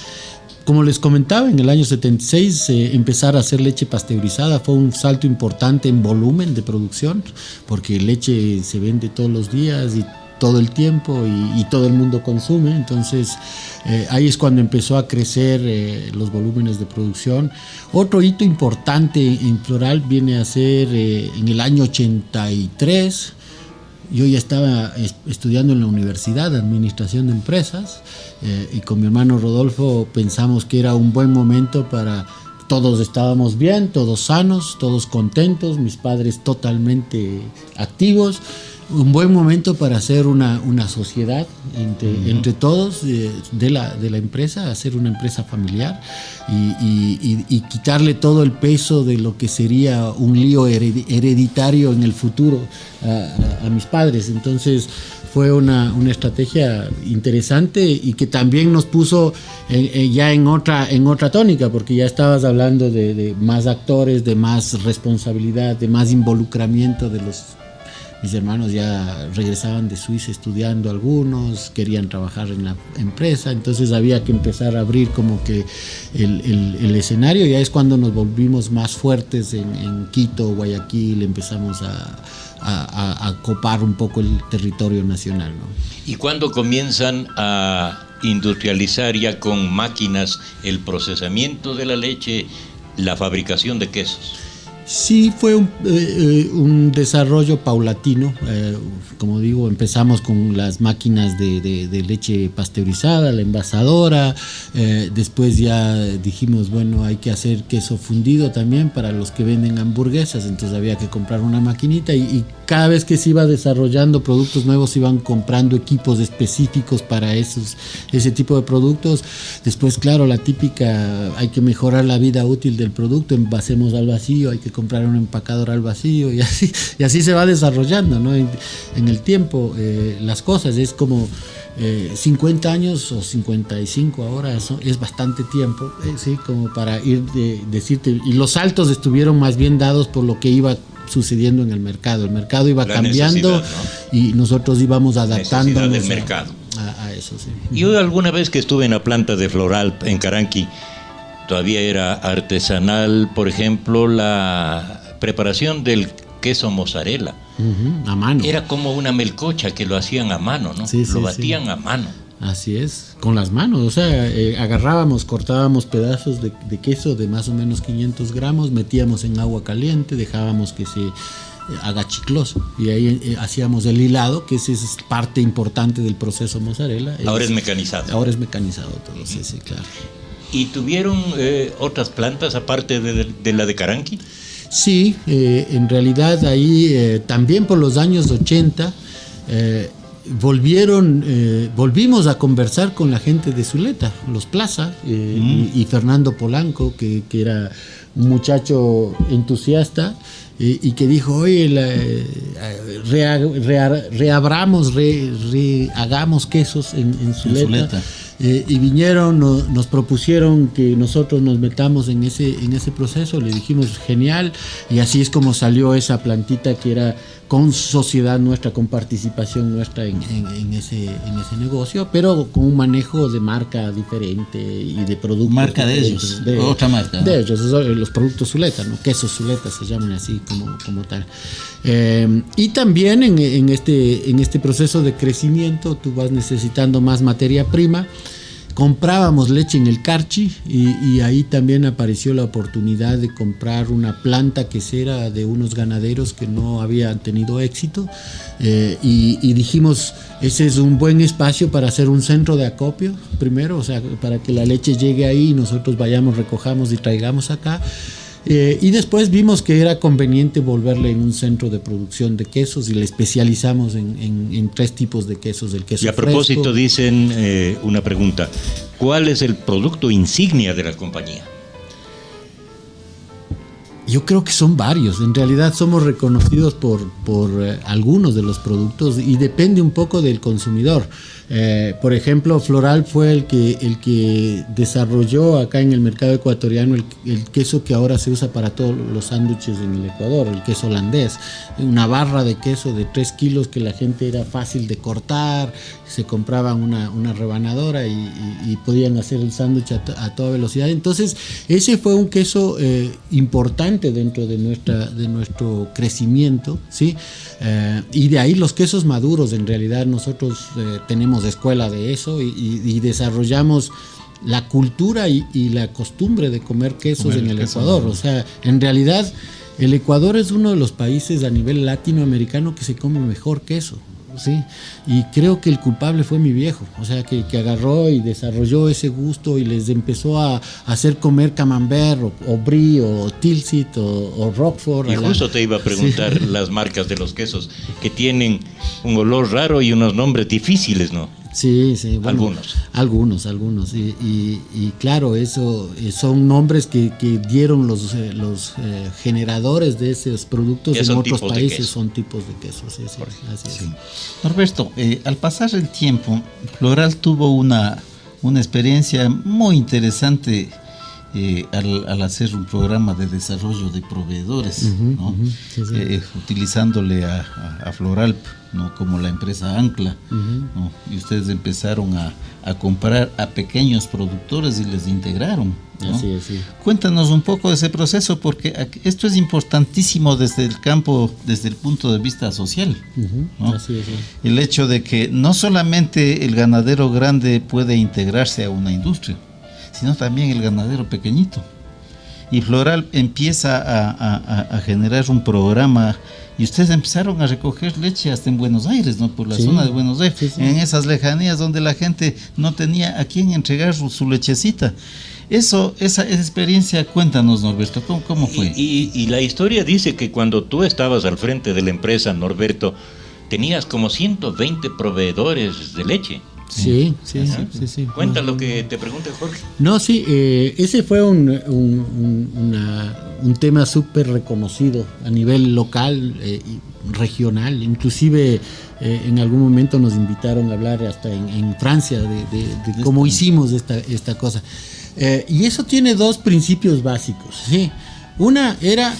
Como les comentaba, en el año 76 empezar a hacer leche pasteurizada fue un salto importante en volumen de producción, porque leche se vende todos los días y todo el tiempo y todo el mundo consume. Entonces ahí es cuando empezó a crecer los volúmenes de producción. Otro hito importante en Floral viene a ser en el año 83. Yo ya estaba estudiando en la universidad, Administración de Empresas, y con mi hermano Rodolfo pensamos que era un buen momento para... Todos estábamos bien, todos sanos, todos contentos, mis padres totalmente activos. Un buen momento para hacer una sociedad entre todos de la empresa, hacer una empresa familiar y quitarle todo el peso de lo que sería un lío hereditario en el futuro a mis padres. Entonces fue una estrategia interesante y que también nos puso ya en otra tónica, porque ya estabas hablando de más actores, de más responsabilidad, de más involucramiento de Mis hermanos ya regresaban de Suiza estudiando, algunos querían trabajar en la empresa, entonces había que empezar a abrir como que el escenario. Ya es cuando nos volvimos más fuertes en Quito, Guayaquil, empezamos a copar un poco el territorio nacional, ¿no? ¿Y cuándo comienzan a industrializar ya con máquinas el procesamiento de la leche, la fabricación de quesos? Sí, fue un desarrollo paulatino. Como digo, empezamos con las máquinas de leche pasteurizada, la envasadora. Después ya dijimos, bueno, hay que hacer queso fundido también para los que venden hamburguesas. Entonces había que comprar una maquinita y cada vez que se iba desarrollando productos nuevos, se iban comprando equipos específicos para ese tipo de productos. Después, claro, la típica, hay que mejorar la vida útil del producto, envasemos al vacío, hay que comprar un empacador al vacío y así se va desarrollando, ¿no? En el tiempo, las cosas es como 50 años o 55 ahora, es bastante tiempo, ¿sí? Como para ir decirte, y los saltos estuvieron más bien dados por lo que iba sucediendo en el mercado. El mercado iba cambiando, ¿no? Y nosotros íbamos adaptándonos del mercado. A eso, sí. Yo alguna vez que estuve en la planta de Floral en Caranqui, todavía era artesanal, por ejemplo, la preparación del queso mozzarella. A mano. Era como una melcocha que lo hacían a mano, ¿no? Sí, lo batían a mano. Así es, con las manos, o sea, agarrábamos, cortábamos pedazos de queso de más o menos 500 gramos, metíamos en agua caliente, dejábamos que se haga chicloso y ahí hacíamos el hilado, que esa es parte importante del proceso mozzarella. Ahora es mecanizado. Ahora es mecanizado todo, sí, claro. ¿Y tuvieron otras plantas aparte de la de Caranqui? Sí, en realidad ahí también por los años 80 volvimos a conversar con la gente de Zuleta, los Plaza, y Fernando Polanco, que era un muchacho entusiasta y que dijo, oye, rehagamos quesos en Zuleta. Y vinieron, nos propusieron que nosotros nos metamos en ese proceso, le dijimos genial, y así es como salió esa plantita que era con sociedad nuestra, con participación nuestra en ese negocio, pero con un manejo de marca diferente y de productos. Marca de ellos, otra marca, ¿no? De ellos, los productos Zuleta, ¿no? Quesos Zuleta se llaman así como tal. Y también en este proceso de crecimiento tú vas necesitando más materia prima. Comprábamos leche en el Carchi y ahí también apareció la oportunidad de comprar una planta quesera de unos ganaderos que no habían tenido éxito, y dijimos, ese es un buen espacio para hacer un centro de acopio primero, o sea, para que la leche llegue ahí y nosotros vayamos, recojamos y traigamos acá. Y después vimos que era conveniente volverle en un centro de producción de quesos y le especializamos en 3 tipos de quesos, el queso fresco. Y a propósito dicen una pregunta, ¿cuál es el producto insignia de la compañía? Yo creo que son varios, en realidad somos reconocidos por algunos de los productos y depende un poco del consumidor. Por ejemplo, Floral fue el que desarrolló acá en el mercado ecuatoriano el queso que ahora se usa para todos los sándwiches en el Ecuador, el queso holandés, una barra de queso de 3 kilos que la gente era fácil de cortar, se compraban una rebanadora y podían hacer el sándwich a toda velocidad. Entonces ese fue un queso importante dentro de nuestro crecimiento, ¿sí? Y de ahí los quesos maduros. En realidad nosotros tenemos escuela de eso y desarrollamos la cultura y la costumbre de comer quesos en el Ecuador. O sea, en realidad el Ecuador es uno de los países a nivel latinoamericano que se come mejor queso, ¿sí? Y creo que el culpable fue mi viejo, o sea, que agarró y desarrolló ese gusto y les empezó a hacer comer camembert o brie o tilsit o roquefort. Y justo te iba a preguntar, sí, las marcas de los quesos que tienen un olor raro y unos nombres difíciles, ¿no? Sí, bueno, algunos y claro, eso son nombres que dieron los generadores de esos productos en otros países, son tipos de queso, sí, así es. Sí. Norberto, al pasar el tiempo, Floral tuvo una experiencia muy interesante al hacer un programa de desarrollo de proveedores, ¿no? Sí. Utilizándole a Floralp, ¿no? Como la empresa Ancla, ¿no? Y ustedes empezaron a comprar a pequeños productores y les integraron, ¿no? Así es, sí. Cuéntanos un poco de ese proceso, porque esto es importantísimo desde el campo, desde el punto de vista social, ¿no? Así es, sí. El hecho de que no solamente el ganadero grande puede integrarse a una industria, sino también el ganadero pequeñito. Y Floral empieza a generar un programa, y ustedes empezaron a recoger leche hasta en Buenos Aires, ¿no? Por la zona de Buenos Aires, sí. En esas lejanías donde la gente no tenía a quién entregar su lechecita. Esa experiencia, cuéntanos, Norberto, ¿cómo fue? Y la historia dice que cuando tú estabas al frente de la empresa, Norberto, tenías como 120 proveedores de leche. Sí. Cuenta lo que te pregunta Jorge. No, sí, ese fue un tema súper reconocido a nivel local, regional. Inclusive en algún momento nos invitaron a hablar hasta en Francia de cómo hicimos esta cosa. Y eso tiene dos principios básicos, ¿sí? Una era,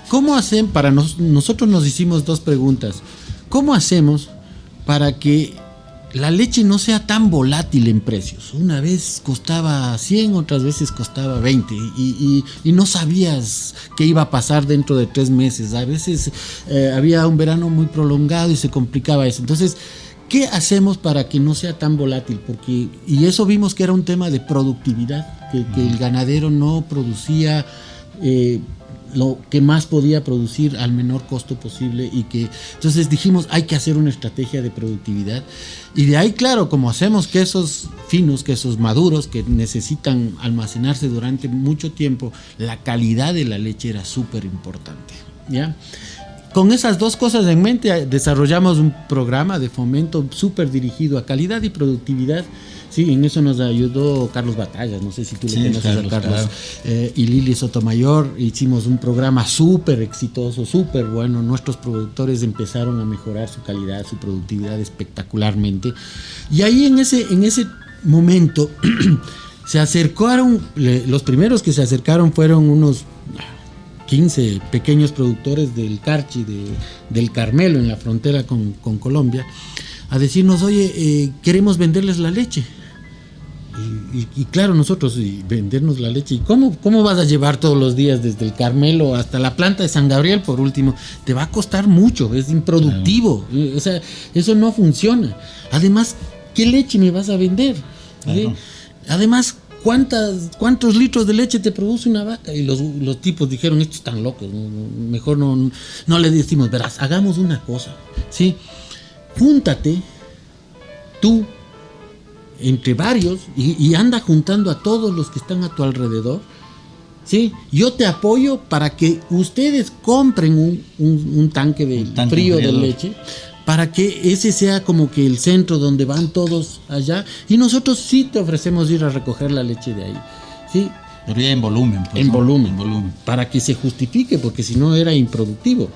¿cómo hacen para nosotros nos hicimos dos preguntas? ¿Cómo hacemos para que la leche no sea tan volátil en precios? Una vez costaba 100, otras veces costaba 20 y no sabías qué iba a pasar dentro de 3 meses. A veces había un verano muy prolongado y se complicaba eso. Entonces, ¿qué hacemos para que no sea tan volátil? Y eso vimos que era un tema de productividad, que el ganadero no producía lo que más podía producir al menor costo posible, entonces dijimos, hay que hacer una estrategia de productividad. Y de ahí, claro, como hacemos quesos finos, quesos maduros que necesitan almacenarse durante mucho tiempo, la calidad de la leche era súper importante, ¿ya? Con esas dos cosas en mente desarrollamos un programa de fomento súper dirigido a calidad y productividad. Sí, en eso nos ayudó Carlos Batallas, no sé si tú le conoces a Carlos, claro. Y Lili Sotomayor. Hicimos un programa súper exitoso, súper bueno. Nuestros productores empezaron a mejorar su calidad, su productividad espectacularmente. Y ahí en ese momento se acercaron, los primeros que se acercaron fueron unos 15 pequeños productores del Carchi, del Carmelo, en la frontera con Colombia, a decirnos, oye, queremos venderles la leche. Y claro, nosotros, vendernos la leche, ¿y cómo vas a llevar todos los días desde el Carmelo hasta la planta de San Gabriel, por último? Te va a costar mucho, es improductivo, o sea, eso no funciona. Además, ¿qué leche me vas a vender? ¿Sí? Además, ¿cuántos litros de leche te produce una vaca? Y los tipos dijeron, estos están locos, mejor no le decimos, verás, hagamos una cosa, ¿sí? Júntate, tú, entre varios, y anda juntando a todos los que están a tu alrededor, ¿sí? Yo te apoyo para que ustedes compren un tanque frío de leche, para que ese sea como que el centro donde van todos allá, y nosotros sí te ofrecemos ir a recoger la leche de ahí, ¿sí? Pero ya en volumen. Pues, en volumen, para que se justifique, porque si no era improductivo.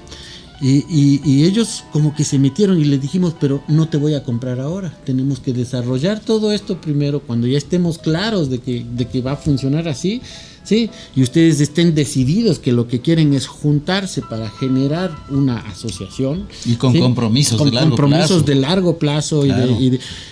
Y ellos como que se metieron y les dijimos, pero no te voy a comprar ahora, tenemos que desarrollar todo esto primero, cuando ya estemos claros de que va a funcionar así, ¿sí? Y ustedes estén decididos que lo que quieren es juntarse para generar una asociación. Y con, ¿sí?, compromisos de largo plazo. Claro.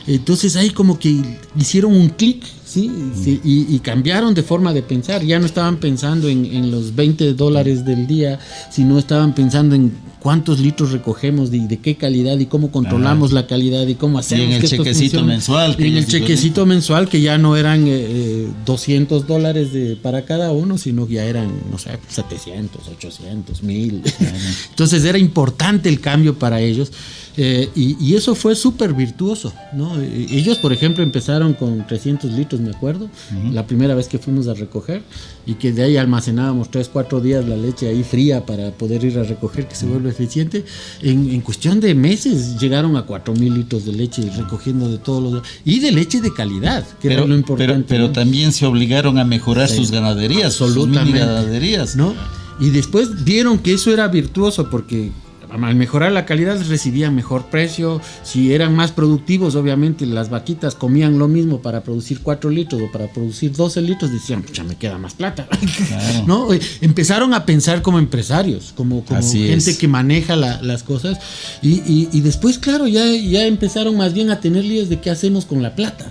Entonces ahí como que hicieron un clic, ¿sí? Sí, y cambiaron de forma de pensar. Ya no estaban pensando en los $20 del día, sino estaban pensando en cuántos litros recogemos, de qué calidad y cómo controlamos la calidad y cómo hacemos. Y en el chequecito mensual. En el chequecito mensual, que ya no eran $200 para cada uno, sino que ya eran, no sé, 700, 800, 1000. Entonces era importante el cambio para ellos. Y eso fue súper virtuoso, ¿no? Ellos, por ejemplo, empezaron con 300 litros, me acuerdo, la primera vez que fuimos a recoger, y que de ahí almacenábamos 3-4 días la leche ahí fría para poder ir a recoger, que se vuelve eficiente. En cuestión de meses llegaron a 4,000 litros de leche, recogiendo de todos los... Y de leche de calidad, que era lo importante. Pero ¿no? También se obligaron a mejorar sus ganaderías, sus mini ganaderías, ¿no? Y después vieron que eso era virtuoso, porque al mejorar la calidad recibían mejor precio. Si eran más productivos, obviamente las vaquitas comían lo mismo para producir 4 litros o para producir 12 litros, decían, pucha, me queda más plata. Claro. ¿No? Empezaron a pensar como empresarios, como gente que maneja las cosas, y después, claro, ya empezaron más bien a tener líos de qué hacemos con la plata,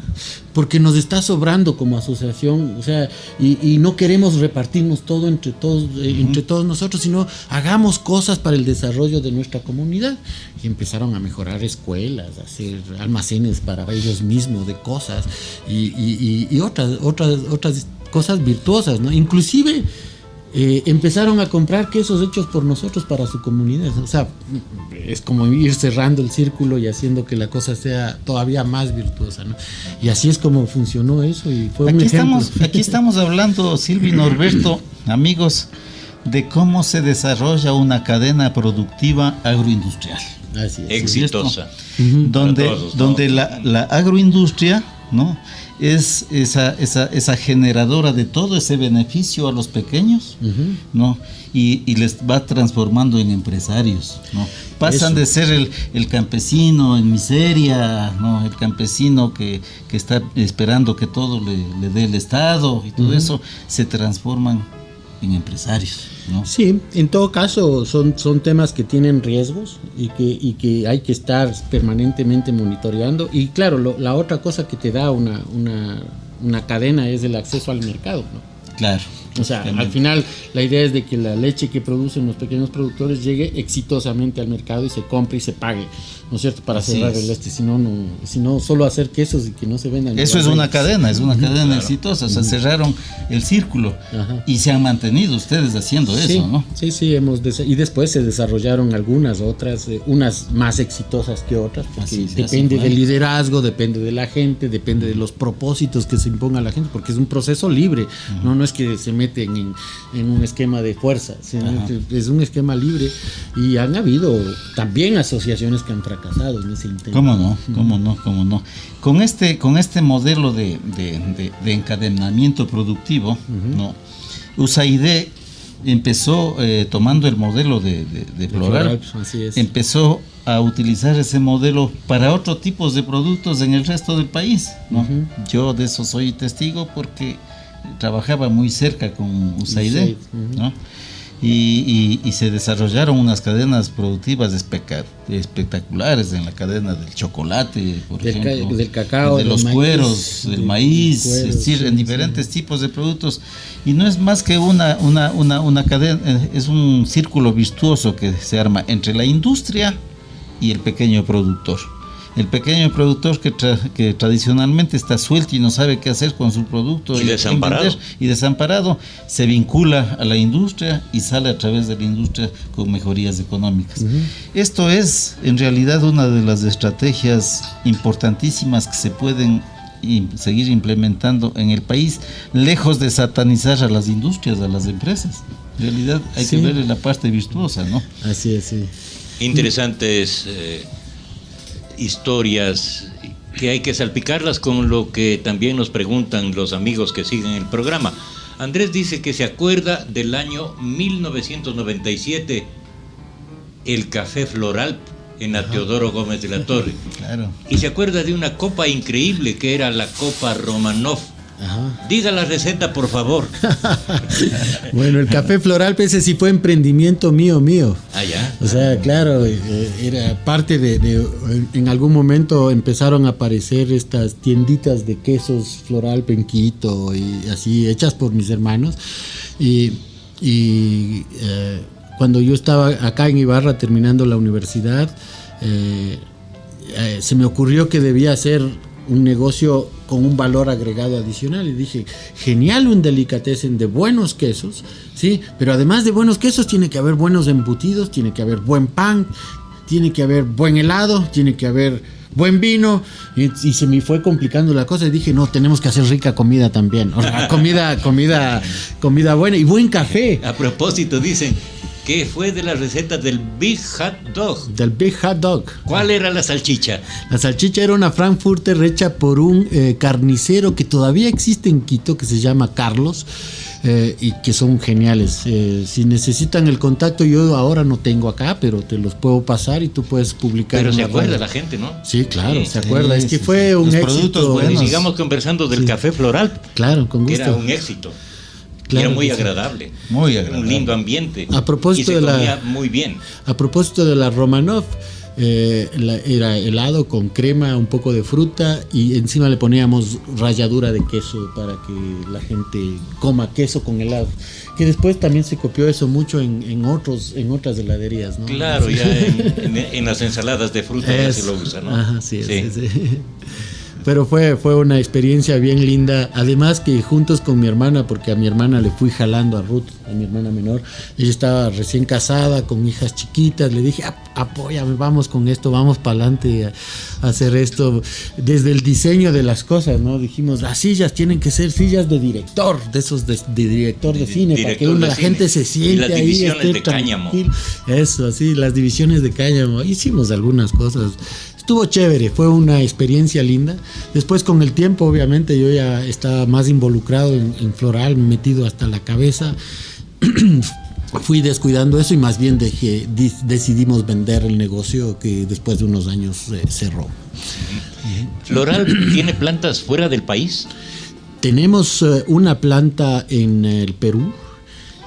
porque nos está sobrando como asociación, o sea, y no queremos repartirnos todo entre todos nosotros, sino hagamos cosas para el desarrollo de nuestra comunidad. Y empezaron a mejorar escuelas, a hacer almacenes para ellos mismos de cosas y otras cosas virtuosas, ¿no? Inclusive empezaron a comprar quesos hechos por nosotros para su comunidad. O sea, es como ir cerrando el círculo y haciendo que la cosa sea todavía más virtuosa, ¿no? Y así es como funcionó eso, y fue un ejemplo. Aquí estamos hablando, Silvio y Norberto, amigos, de cómo se desarrolla una cadena productiva agroindustrial. Así es. Exitosa. Donde la agroindustria, ¿no?, es esa generadora de todo ese beneficio a los pequeños, ¿no? Y les va transformando en empresarios, ¿no? Pasan de ser el campesino en miseria, ¿no?, el campesino que está esperando que todo le dé el Estado y todo eso, se transforman en empresarios, ¿no? Sí, en todo caso son temas que tienen riesgos y que hay que estar permanentemente monitoreando. Y claro, la otra cosa que te da una cadena es el acceso al mercado, ¿no? Claro. O sea, al final la idea es de que la leche que producen los pequeños productores llegue exitosamente al mercado y se compre y se pague, ¿no es cierto?, para cerrar el si no solo hacer quesos y que no se vendan. Eso es una cadena, claro, exitosa. O sea, cerraron el círculo. Ajá. Y se han mantenido ustedes haciendo eso, ¿no? Sí, y después se desarrollaron algunas otras, unas más exitosas que otras, porque depende del liderazgo, depende de la gente, depende de los propósitos que se imponga a la gente, porque es un proceso libre, no es que se meten en un esquema de fuerza, sino que es un esquema libre, y han habido también asociaciones que han fracasado en ese intento. ¿Cómo no? Con este modelo de encadenamiento productivo, ¿no?, USAID empezó tomando el modelo de Floral, empezó a utilizar ese modelo para otros tipos de productos en el resto del país, ¿no? Yo de eso soy testigo porque trabajaba muy cerca con USAID, ¿no? Y se desarrollaron unas cadenas productivas espectaculares en la cadena del chocolate, por ejemplo, del cacao, de los cueros, del maíz, es decir, en diferentes tipos de productos. Y no es más que una cadena, es un círculo virtuoso que se arma entre la industria y el pequeño productor. El pequeño productor que tradicionalmente está suelto y no sabe qué hacer con su producto y desamparado, se vincula a la industria y sale a través de la industria con mejorías económicas. Esto es en realidad una de las estrategias importantísimas que se pueden seguir implementando en el país, lejos de satanizar a las industrias, a las empresas. En realidad hay que ver la parte virtuosa, ¿no? Así es, sí. Interesantes historias que hay que salpicarlas con lo que también nos preguntan los amigos que siguen el programa. Andrés dice que se acuerda del año 1997, el café Floral en la Teodoro Gómez de la Torre. Claro. Y se acuerda de una copa increíble que era la Copa Romanov. Diga la receta, por favor. Bueno, el café Floral, ese sí fue emprendimiento mío. Ya. O sea, claro, era parte en algún momento empezaron a aparecer estas tienditas de quesos Floral, Penquito y así, hechas por mis hermanos. Y cuando yo estaba acá en Ibarra terminando la universidad, se me ocurrió que debía hacer un negocio con un valor agregado adicional, y dije, genial, un delicatessen de buenos quesos, ¿sí? Pero además de buenos quesos tiene que haber buenos embutidos, tiene que haber buen pan, tiene que haber buen helado, tiene que haber buen vino, y se me fue complicando la cosa, y dije, no, tenemos que hacer rica comida también, o sea, comida buena y buen café. A propósito, dicen ¿Qué fue de la receta del Big Hot Dog? Del Big Hot Dog. ¿Cuál era la salchicha? La salchicha era una Frankfurter hecha por un carnicero que todavía existe en Quito, que se llama Carlos, y que son geniales. Si necesitan el contacto, yo ahora no tengo acá, pero te los puedo pasar y tú puedes publicar. Pero en se la acuerda radio. la gente, ¿no? Sí, claro, Sí. se acuerda. Sí, es que sí, fue sí. un Los éxito. productos Y buenos. sigamos conversando del café floral. Claro, con gusto. Era un éxito. Claro Era muy que sí. agradable. Muy agradable. Un lindo ambiente. A propósito y se de la- comía muy bien. A propósito de la Romanov, era helado con crema, un poco de fruta y encima le poníamos ralladura de queso para que la gente coma queso con helado. Que después también se copió eso mucho en otras heladerías, ¿no? Claro, ya en las ensaladas de fruta ya se lo usa, ¿no? Ajá, sí. Pero fue una experiencia bien linda. Además que juntos con mi hermana, porque a mi hermana le fui jalando a Ruth, a mi hermana menor. Ella estaba recién casada, con hijas chiquitas. Le dije, apóyame, vamos con esto, vamos para adelante a hacer esto. Desde el diseño de las cosas, ¿no? Dijimos, las sillas tienen que ser sillas de director, de esos de director de cine, para que Director de la cine. gente se siente Y las ahí. divisiones esté de cáñamo. tranquilo. Eso, así, las divisiones de cáñamo. Hicimos algunas cosas. Estuvo chévere, fue una experiencia linda. Después con el tiempo, obviamente, yo ya estaba más involucrado en floral, metido hasta la cabeza. Fui descuidando eso y más bien decidimos vender el negocio que después de unos años cerró. ¿Floral tiene plantas fuera del país? Tenemos una planta en el Perú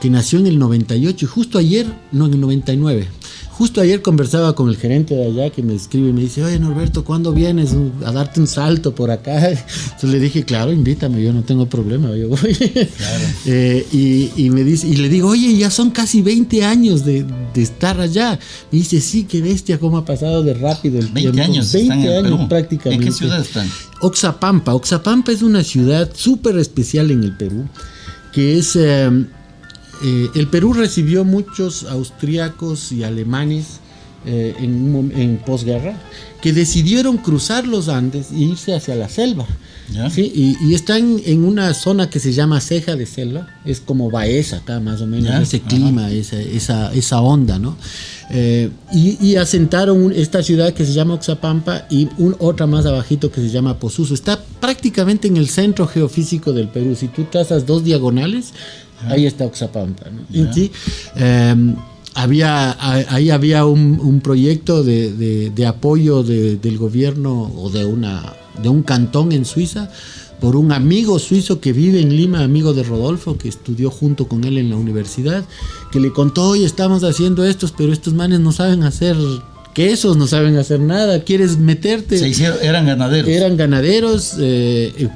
que nació en el 98 y justo ayer, no, en el 99. Justo ayer conversaba con el gerente de allá que me escribe y me dice, oye Norberto, ¿cuándo vienes a darte un salto por acá? Entonces le dije, claro, invítame, yo no tengo problema, yo voy. Claro. Y me dice, y le digo, oye, ya son casi 20 años de estar allá. Me dice, sí, qué bestia, cómo ha pasado de rápido el 20 tiempo. años 20 están en años Perú. prácticamente. ¿En qué ciudad están? Oxapampa. Oxapampa es una ciudad súper especial en el Perú, que es... el Perú recibió muchos austríacos y alemanes en posguerra que decidieron cruzar los Andes e irse hacia la selva. ¿Sí? Y están en una zona que se llama Ceja de Selva, es como Baeza acá más o menos, ese clima, esa onda, ¿no? Y asentaron esta ciudad que se llama Oxapampa y otra más abajito que se llama Posuso. Está prácticamente en el centro geofísico del Perú. Si tú trazas 2 diagonales, ahí está Oxapampa, ¿no? Sí, ahí había un proyecto de apoyo del gobierno o de un cantón en Suiza por un amigo suizo que vive en Lima, amigo de Rodolfo, que estudió junto con él en la universidad, que le contó, oye, estamos haciendo estos, pero estos manes no saben hacer quesos, no saben hacer nada, ¿quieres meterte? Eran ganaderos. Eran ganaderos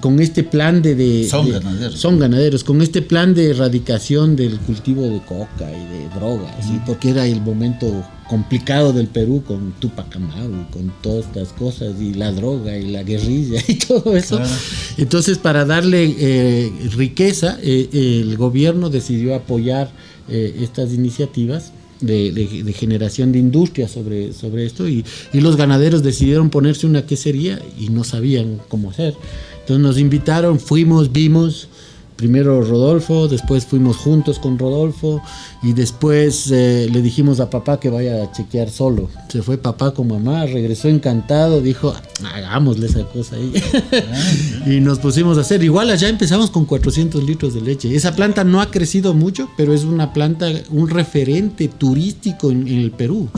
con este plan Son ganaderos, con este plan de erradicación del cultivo de coca y de drogas, ¿sí? Porque era el momento complicado del Perú con Tupac Amaru, con todas estas cosas, y la droga y la guerrilla y todo eso. Claro. Entonces, para darle riqueza, el gobierno decidió apoyar estas iniciativas de generación de industria sobre esto y los ganaderos decidieron ponerse una quesería y no sabían cómo hacer. Entonces nos invitaron, fuimos, vimos, primero Rodolfo, después fuimos juntos con Rodolfo y después le dijimos a papá que vaya a chequear solo. Se fue papá con mamá, regresó encantado, dijo, hagámosle esa cosa ahí. Y nos pusimos a hacer. Igual allá empezamos con 400 litros de leche. Esa planta no ha crecido mucho, pero es una planta, un referente turístico en el Perú.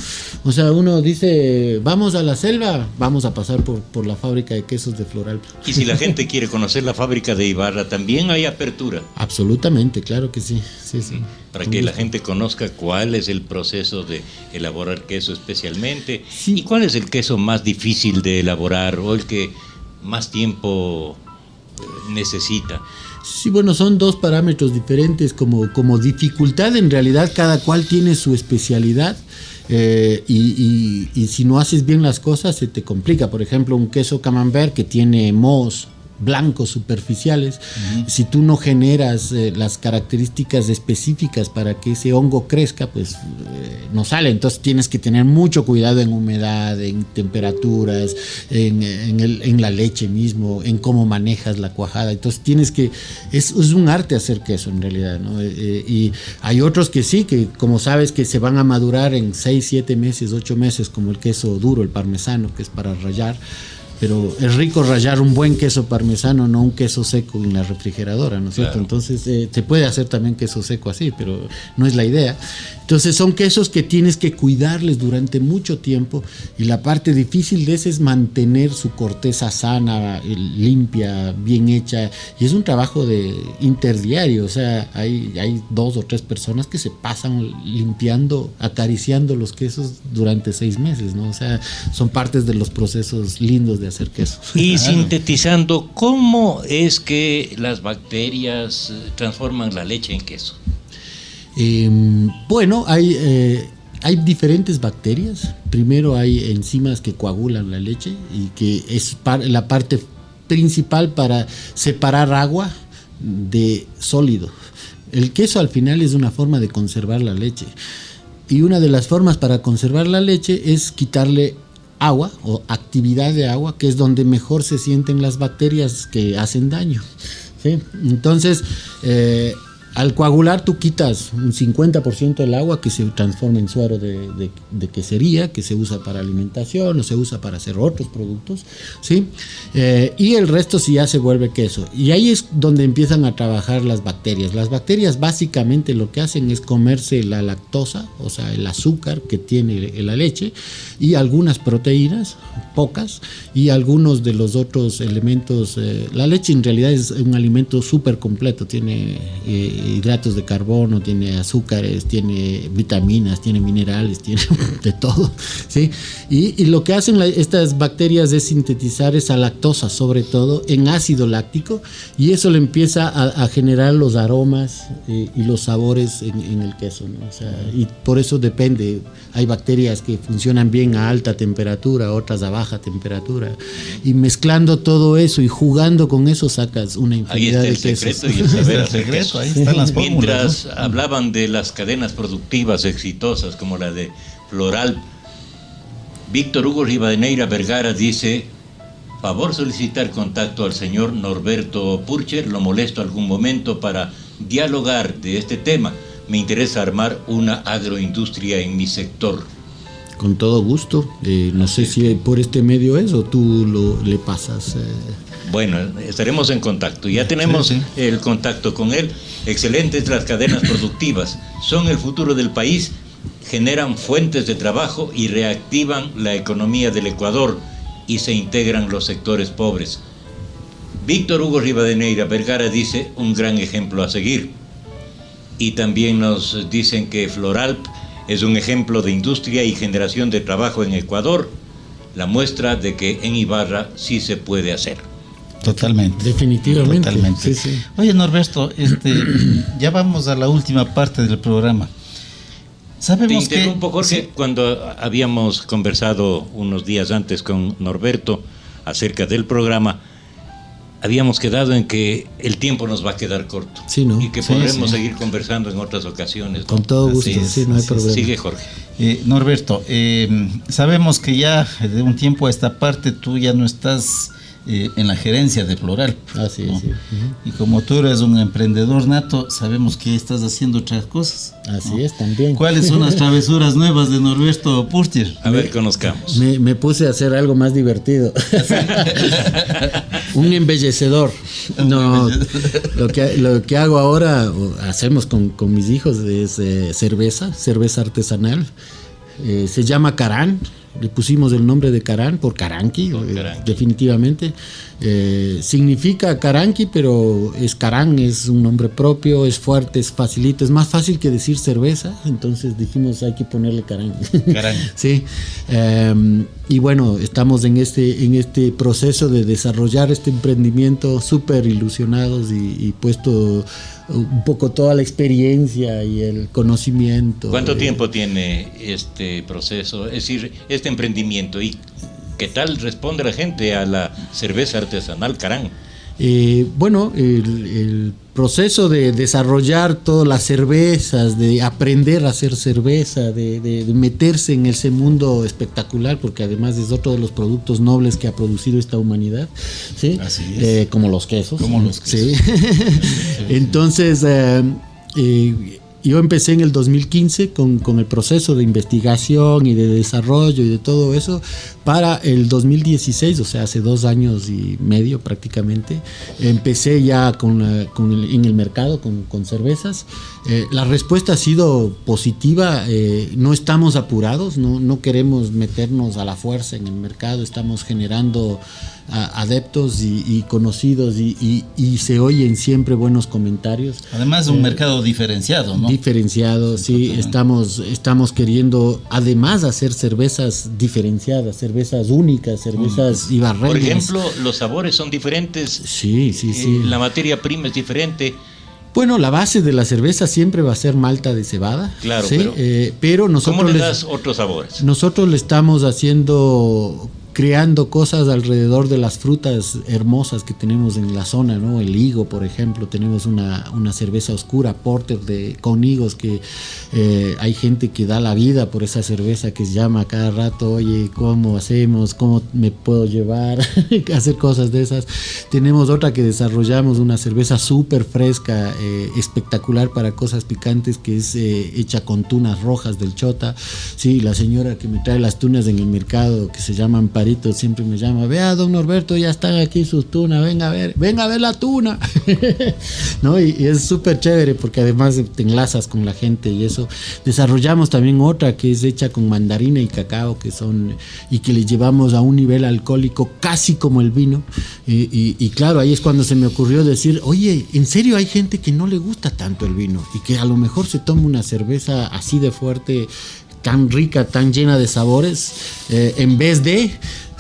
O sea, uno dice, vamos a la selva, vamos a pasar por la fábrica de quesos de Floral. Y si la gente quiere conocer la fábrica de Ibarra, también hay apertura. Absolutamente, claro que sí. Sí. Para que la gente conozca cuál es el proceso de elaborar queso especialmente, y cuál es el queso más difícil de elaborar o el que más tiempo necesita. Sí, bueno, son 2 parámetros diferentes como dificultad. En realidad cada cual tiene su especialidad y si no haces bien las cosas se te complica. Por ejemplo, un queso camembert que tiene moho blancos superficiales. Si tú no generas las características específicas para que ese hongo crezca, pues no sale. Entonces tienes que tener mucho cuidado en humedad, en temperaturas, en la leche mismo, en cómo manejas la cuajada. Entonces tienes que, es un arte hacer queso en realidad, ¿no? Y hay otros que sí, que como sabes que se van a madurar en 6, 7 meses, 8 meses, como el queso duro, el parmesano, que es para rallar. Pero es rico rallar un buen queso parmesano, no un queso seco en la refrigeradora, ¿no es cierto? Claro. Entonces se puede hacer también queso seco así, pero no es la idea. Entonces son quesos que tienes que cuidarles durante mucho tiempo, y la parte difícil de ese es mantener su corteza sana, limpia, bien hecha, y es un trabajo de interdiario. O sea, hay 2 o 3 personas que se pasan limpiando, acariciando los quesos durante 6 meses, ¿no? O sea, son partes de los procesos lindos de hacer queso. Y claro, sintetizando, ¿cómo es que las bacterias transforman la leche en queso? Bueno, hay diferentes bacterias. Primero hay enzimas que coagulan la leche y que es la parte principal para separar agua de sólido. El queso al final es una forma de conservar la leche, y una de las formas para conservar la leche es quitarle agua o actividad de agua, que es donde mejor se sienten las bacterias que hacen daño, ¿sí? Entonces, al coagular tú quitas un 50% del agua, que se transforma en suero de quesería, que se usa para alimentación o se usa para hacer otros productos, ¿sí? Y el resto sí ya se vuelve queso. Y ahí es donde empiezan a trabajar las bacterias. Las bacterias básicamente lo que hacen es comerse la lactosa, o sea, el azúcar que tiene la leche, y algunas proteínas, pocas, y algunos de los otros elementos. La leche en realidad es un alimento súper completo, tiene hidratos de carbono, tiene azúcares, tiene vitaminas, tiene minerales, tiene de todo, ¿sí? Y lo que hacen estas bacterias es sintetizar esa lactosa, sobre todo en ácido láctico, y eso le empieza a generar los aromas y los sabores en el queso, ¿no? O sea, y por eso depende. Hay bacterias que funcionan bien a alta temperatura, otras a baja temperatura, y mezclando todo eso y jugando con eso sacas una infinidad de quesos. Ahí está el secreto y el saber hacer queso. Ahí están las fórmulas. Mientras hablaban de las cadenas productivas exitosas como la de Floral, Víctor Hugo Rivadeneira Vergara dice: favor solicitar contacto al señor Norberto Purcher, lo molesto algún momento para dialogar de este tema. Me interesa armar una agroindustria en mi sector. Con todo gusto. No sé si por este medio es o tú le pasas. Bueno, estaremos en contacto. Ya tenemos el contacto con él. Excelentes las cadenas productivas. Son el futuro del país, generan fuentes de trabajo y reactivan la economía del Ecuador, y se integran los sectores pobres. Víctor Hugo Rivadeneira Vergara dice: un gran ejemplo a seguir. Y también nos dicen que Floralp es un ejemplo de industria y generación de trabajo en Ecuador, la muestra de que en Ibarra sí se puede hacer. Totalmente. Definitivamente. Totalmente. Sí. Oye, Norberto, ya vamos a la última parte del programa. Sabemos Te interrumpo, Jorge, cuando habíamos conversado unos días antes con Norberto acerca del programa, habíamos quedado en que el tiempo nos va a quedar corto, sí, ¿no? Y que podremos seguir conversando en otras ocasiones, ¿no? Con todo gusto, sí, no hay problema. Sigue, Jorge. Norberto, sabemos que ya de un tiempo a esta parte tú ya no estás en la gerencia de Floral. Así es, ¿no? sí. Y como tú eres un emprendedor nato, sabemos que estás haciendo otras cosas. Así ¿no? es, también. ¿Cuáles son las travesuras nuevas de Norberto Purcher? A ver, conozcamos. Me puse a hacer algo más divertido. Un embellecedor. No, lo que hago ahora, hacemos con mis hijos, es cerveza artesanal. Se llama Carán. Le pusimos el nombre de Carán por Caranqui, definitivamente. Significa Caranqui, pero Carán es un nombre propio, es fuerte, es facilito, es más fácil que decir cerveza, entonces dijimos hay que ponerle Carán. Sí. Y bueno, estamos en este proceso de desarrollar este emprendimiento, súper ilusionados y puesto un poco toda la experiencia y el conocimiento. ¿Cuánto tiempo tiene este proceso, es decir, este emprendimiento, y qué tal responde la gente a la cerveza artesanal Carán? Bueno, el proceso de desarrollar todas las cervezas, de aprender a hacer cerveza, de meterse en ese mundo espectacular, porque además es otro de los productos nobles que ha producido esta humanidad, ¿sí? Así es. Como los quesos. Como los quesos. Sí. Entonces, yo empecé en el 2015 con el proceso de investigación y de desarrollo y de todo eso. Para el 2016, o sea, hace 2 años y medio prácticamente, empecé ya en el mercado con cervezas. La respuesta ha sido positiva. No estamos apurados, no queremos meternos a la fuerza en el mercado. Estamos generando adeptos y conocidos y se oyen siempre buenos comentarios. Además un mercado diferenciado, ¿no? Diferenciado, sí. Estamos queriendo además hacer cervezas diferenciadas, cervezas únicas, cervezas ibarreñas. Por ejemplo, los sabores son diferentes. Sí. La materia prima es diferente. Bueno, la base de la cerveza siempre va a ser malta de cebada. Claro, ¿sí? Pero nosotros ¿cómo le das otros sabores? Nosotros le estamos creando cosas alrededor de las frutas hermosas que tenemos en la zona, ¿no? El higo, por ejemplo, tenemos una cerveza oscura, porter con higos, que hay gente que da la vida por esa cerveza, que se llama cada rato, oye, ¿cómo hacemos? ¿Cómo me puedo llevar? Hacer cosas de esas. Tenemos otra que desarrollamos, una cerveza súper fresca, espectacular para cosas picantes, que es hecha con tunas rojas del Chota. Sí, la señora que me trae las tunas en el mercado, que se llaman París, siempre me llama, vea, don Norberto, ya están aquí sus tunas, venga a ver la tuna. ¿No? Y es súper chévere porque además te enlazas con la gente y eso. Desarrollamos también otra que es hecha con mandarina y cacao, y que le llevamos a un nivel alcohólico casi como el vino. Y claro, ahí es cuando se me ocurrió decir, oye, en serio hay gente que no le gusta tanto el vino y que a lo mejor se toma una cerveza así de fuerte, tan rica, tan llena de sabores, en vez de,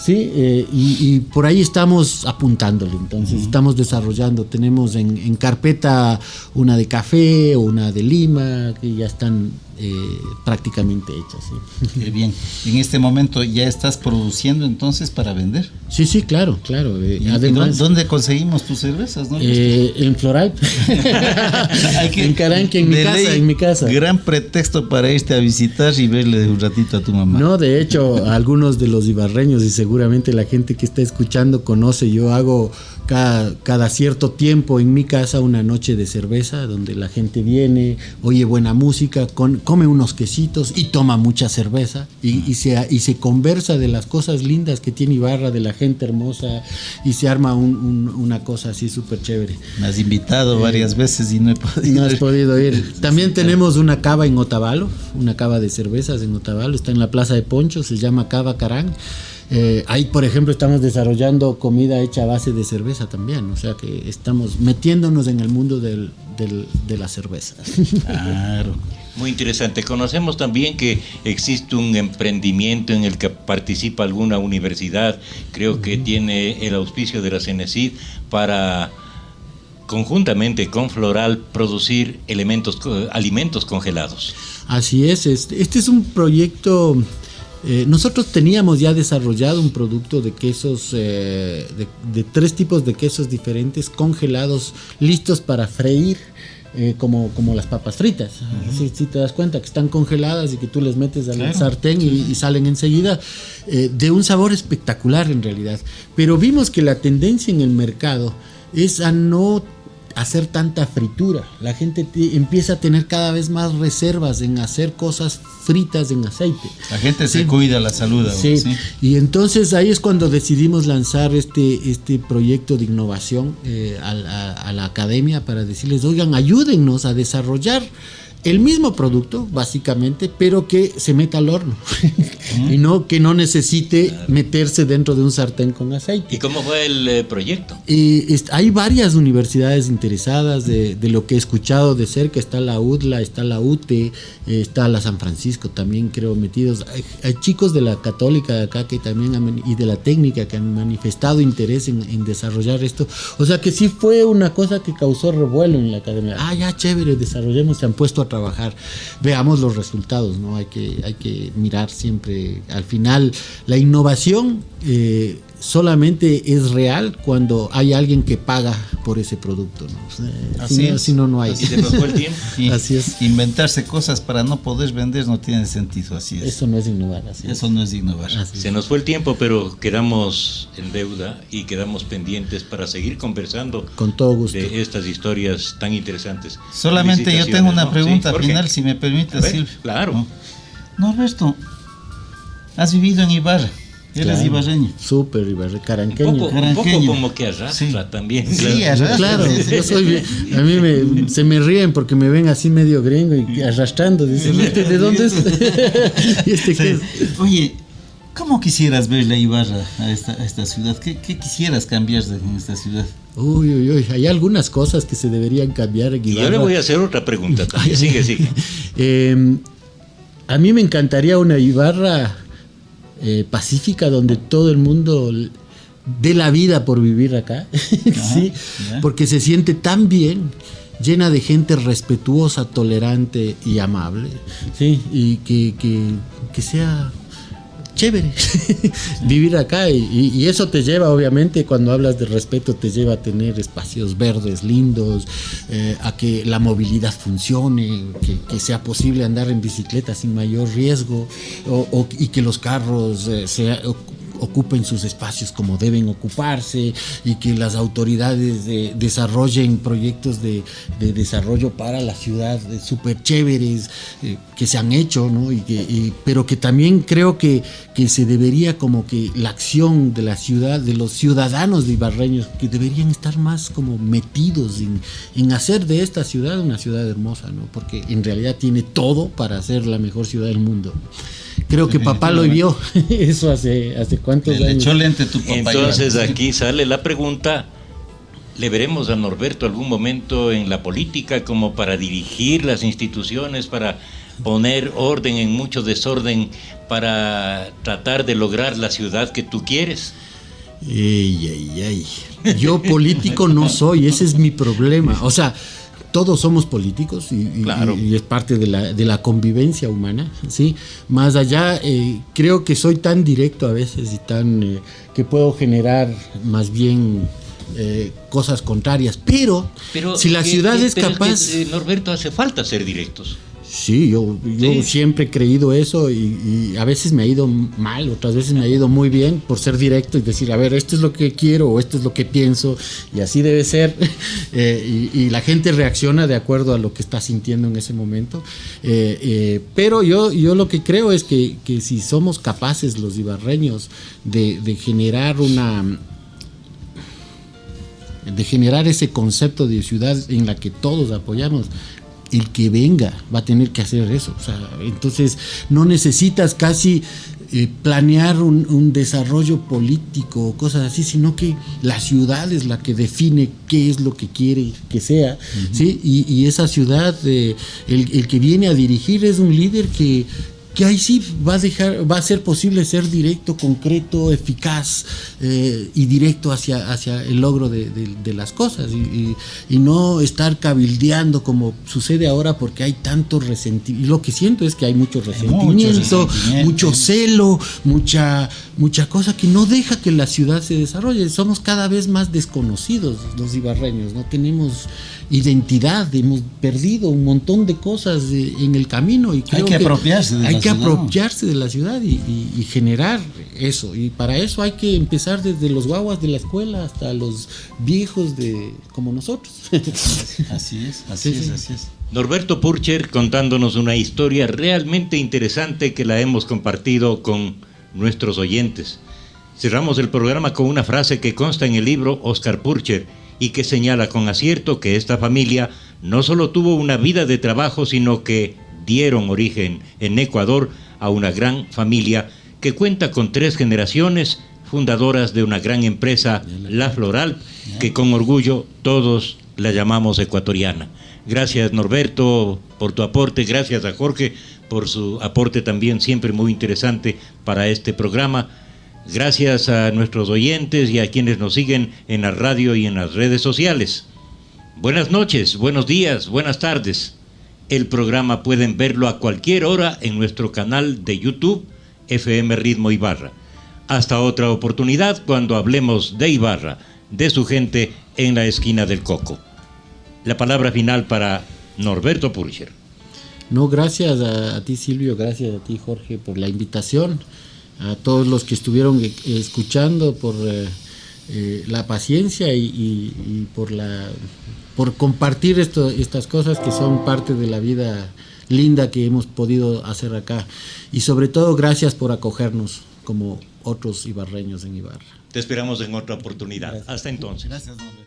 ¿sí? Y por ahí estamos apuntándole. Entonces estamos desarrollando, tenemos en carpeta una de café o una de lima, que ya están prácticamente hechas. ¿Sí? Qué bien. En este momento ya estás produciendo entonces para vender. Sí, claro. Además, ¿dónde conseguimos tus cervezas? ¿No? En Floral. En Caranqui, en mi casa. Gran pretexto para irte a visitar y verle un ratito a tu mamá. No, de hecho, algunos de los ibarreños, y seguramente la gente que está escuchando conoce, yo hago cada cierto tiempo en mi casa una noche de cerveza, donde la gente viene, oye buena música, come unos quesitos y toma mucha cerveza y se conversa de las cosas lindas que tiene Ibarra, de la gente hermosa, y se arma una cosa así súper chévere. Me has invitado varias veces y no he podido No has podido ir. También tenemos una cava en Otavalo, una cava de cervezas en Otavalo, está en la Plaza de Poncho, se llama Cava Carán. Ahí, por ejemplo, estamos desarrollando comida hecha a base de cerveza también, o sea que estamos metiéndonos en el mundo de la cerveza. Claro. Muy interesante. Conocemos también que existe un emprendimiento en el que participa alguna universidad, creo que tiene el auspicio de la CENESID, para conjuntamente con Floral producir alimentos congelados. Así es, este es un proyecto. Nosotros teníamos ya desarrollado un producto de quesos, de 3 tipos de quesos diferentes, congelados, listos para freír, como las papas fritas. Si te das cuenta que están congeladas y que tú les metes al sartén y salen enseguida, de un sabor espectacular en realidad. Pero vimos que la tendencia en el mercado es a no hacer tanta fritura. La gente empieza a tener cada vez más reservas en hacer cosas fritas en aceite. La gente se cuida la salud ahora, ¿sí? Y entonces ahí es cuando decidimos lanzar este proyecto de innovación a la academia, para decirles, oigan, ayúdennos a desarrollar el mismo producto, básicamente, pero que se meta al horno y que no necesite meterse dentro de un sartén con aceite. ¿Y cómo fue el proyecto? Hay varias universidades interesadas, de lo que he escuchado de cerca. Está la UDLA, está la UTE, está la San Francisco también, creo, metidos. Hay chicos de la Católica de acá que también y de la Técnica que han manifestado interés en desarrollar esto. O sea que sí fue una cosa que causó revuelo en la academia. Ya chévere, desarrollemos, se han puesto a trabajar, veamos los resultados, ¿no? Hay que mirar siempre, al final la innovación solamente es real cuando hay alguien que paga por ese producto, ¿no? Si no hay. Así se nos fue el tiempo. Así es. Inventarse cosas para no poder vender no tiene sentido, así es. Eso no es innovar, Eso no es innovar. Se nos fue el tiempo, pero quedamos en deuda y quedamos pendientes para seguir conversando con todo gusto de estas historias tan interesantes. Solamente yo tengo una pregunta sí, final, si me permite, Silvio. Claro. Norberto, has vivido en Ibarra. Eres ibarreño. Súper ibarreño, caranqueño. Un poco como que arrastra también. Sí, arrastra. Claro, yo soy bien. A mí se me ríen porque me ven así medio gringo y arrastrando. Dicen, ¿de dónde es? Oye, ¿cómo quisieras ver la Ibarra a esta ciudad? ¿Qué quisieras cambiar en esta ciudad? Uy, hay algunas cosas que se deberían cambiar en Ibarra. Y yo le voy a hacer otra pregunta también. Sigue. A mí me encantaría una Ibarra pacífica, donde todo el mundo dé la vida por vivir acá. Sí, porque se siente tan bien, llena de gente respetuosa, tolerante y amable, sí, y que sea chévere vivir acá, y eso te lleva, obviamente, cuando hablas de respeto, te lleva a tener espacios verdes lindos, a que la movilidad funcione, que sea posible andar en bicicleta sin mayor riesgo, y que los carros ocupen sus espacios como deben ocuparse, y que las autoridades desarrollen proyectos de desarrollo para la ciudad súper chéveres, que se han hecho, ¿no? Pero que también creo que se debería, como que la acción de la ciudad, de los ciudadanos de ibarreños, que deberían estar más como metidos en hacer de esta ciudad una ciudad hermosa, ¿no? Porque en realidad tiene todo para ser la mejor ciudad del mundo. Creo que papá lo vio eso hace cuántos años. Le echó lente tu papá. Entonces aquí sale la pregunta: ¿le veremos a Norberto algún momento en la política como para dirigir las instituciones, para poner orden en mucho desorden, para tratar de lograr la ciudad que tú quieres? Yo político no soy, ese es mi problema. O sea, todos somos políticos y es parte de la convivencia humana, ¿sí? Más allá, creo que soy tan directo a veces y tan que puedo generar más bien cosas contrarias, pero si la ciudad es capaz... Es que, Norberto, hace falta ser directos. Sí, yo siempre he creído eso, y a veces me ha ido mal, otras veces me ha ido muy bien por ser directo y decir, a ver, esto es lo que quiero o esto es lo que pienso y así debe ser, y la gente reacciona de acuerdo a lo que está sintiendo en ese momento, pero yo lo que creo es que si somos capaces los ibarreños de generar ese concepto de ciudad en la que todos apoyamos, el que venga va a tener que hacer eso. O sea, entonces no necesitas casi planear un desarrollo político o cosas así, sino que la ciudad es la que define qué es lo que quiere que sea, ¿sí? Y esa ciudad, el que viene a dirigir es un líder que ahí sí va a ser posible ser directo, concreto, eficaz, y directo hacia el logro de las cosas, y no estar cabildeando como sucede ahora, porque hay tanto resentimiento. Y lo que siento es que hay mucho resentimiento, mucho celo, mucha cosa que no deja que la ciudad se desarrolle. Somos cada vez más desconocidos los ibarreños, no tenemos identidad, hemos perdido un montón de cosas en el camino, y creo hay que apropiarse de la ciudad y generar eso, y para eso hay que empezar desde los guaguas de la escuela hasta los viejos como nosotros. Así es. Norberto Purcher contándonos una historia realmente interesante que la hemos compartido con nuestros oyentes. Cerramos el programa con una frase que consta en el libro Oscar Purcher y que señala con acierto que esta familia no solo tuvo una vida de trabajo, sino que dieron origen en Ecuador a una gran familia que cuenta con 3 generaciones fundadoras de una gran empresa, La Floral, que con orgullo todos la llamamos ecuatoriana. Gracias, Norberto, por tu aporte. Gracias a Jorge por su aporte también siempre muy interesante para este programa. Gracias a nuestros oyentes y a quienes nos siguen en la radio y en las redes sociales. Buenas noches, buenos días, buenas tardes. El programa pueden verlo a cualquier hora en nuestro canal de YouTube, FM Ritmo Ibarra. Hasta otra oportunidad cuando hablemos de Ibarra, de su gente en la esquina del Coco. La palabra final para Norberto Pulcher. No, gracias a ti, Silvio, gracias a ti, Jorge, por la invitación, a todos los que estuvieron escuchando, por la paciencia y por compartir estas cosas que son parte de la vida linda que hemos podido hacer acá. Y sobre todo, gracias por acogernos como otros ibarreños en Ibarra. Te esperamos en otra oportunidad. Gracias. Hasta entonces. Gracias, don.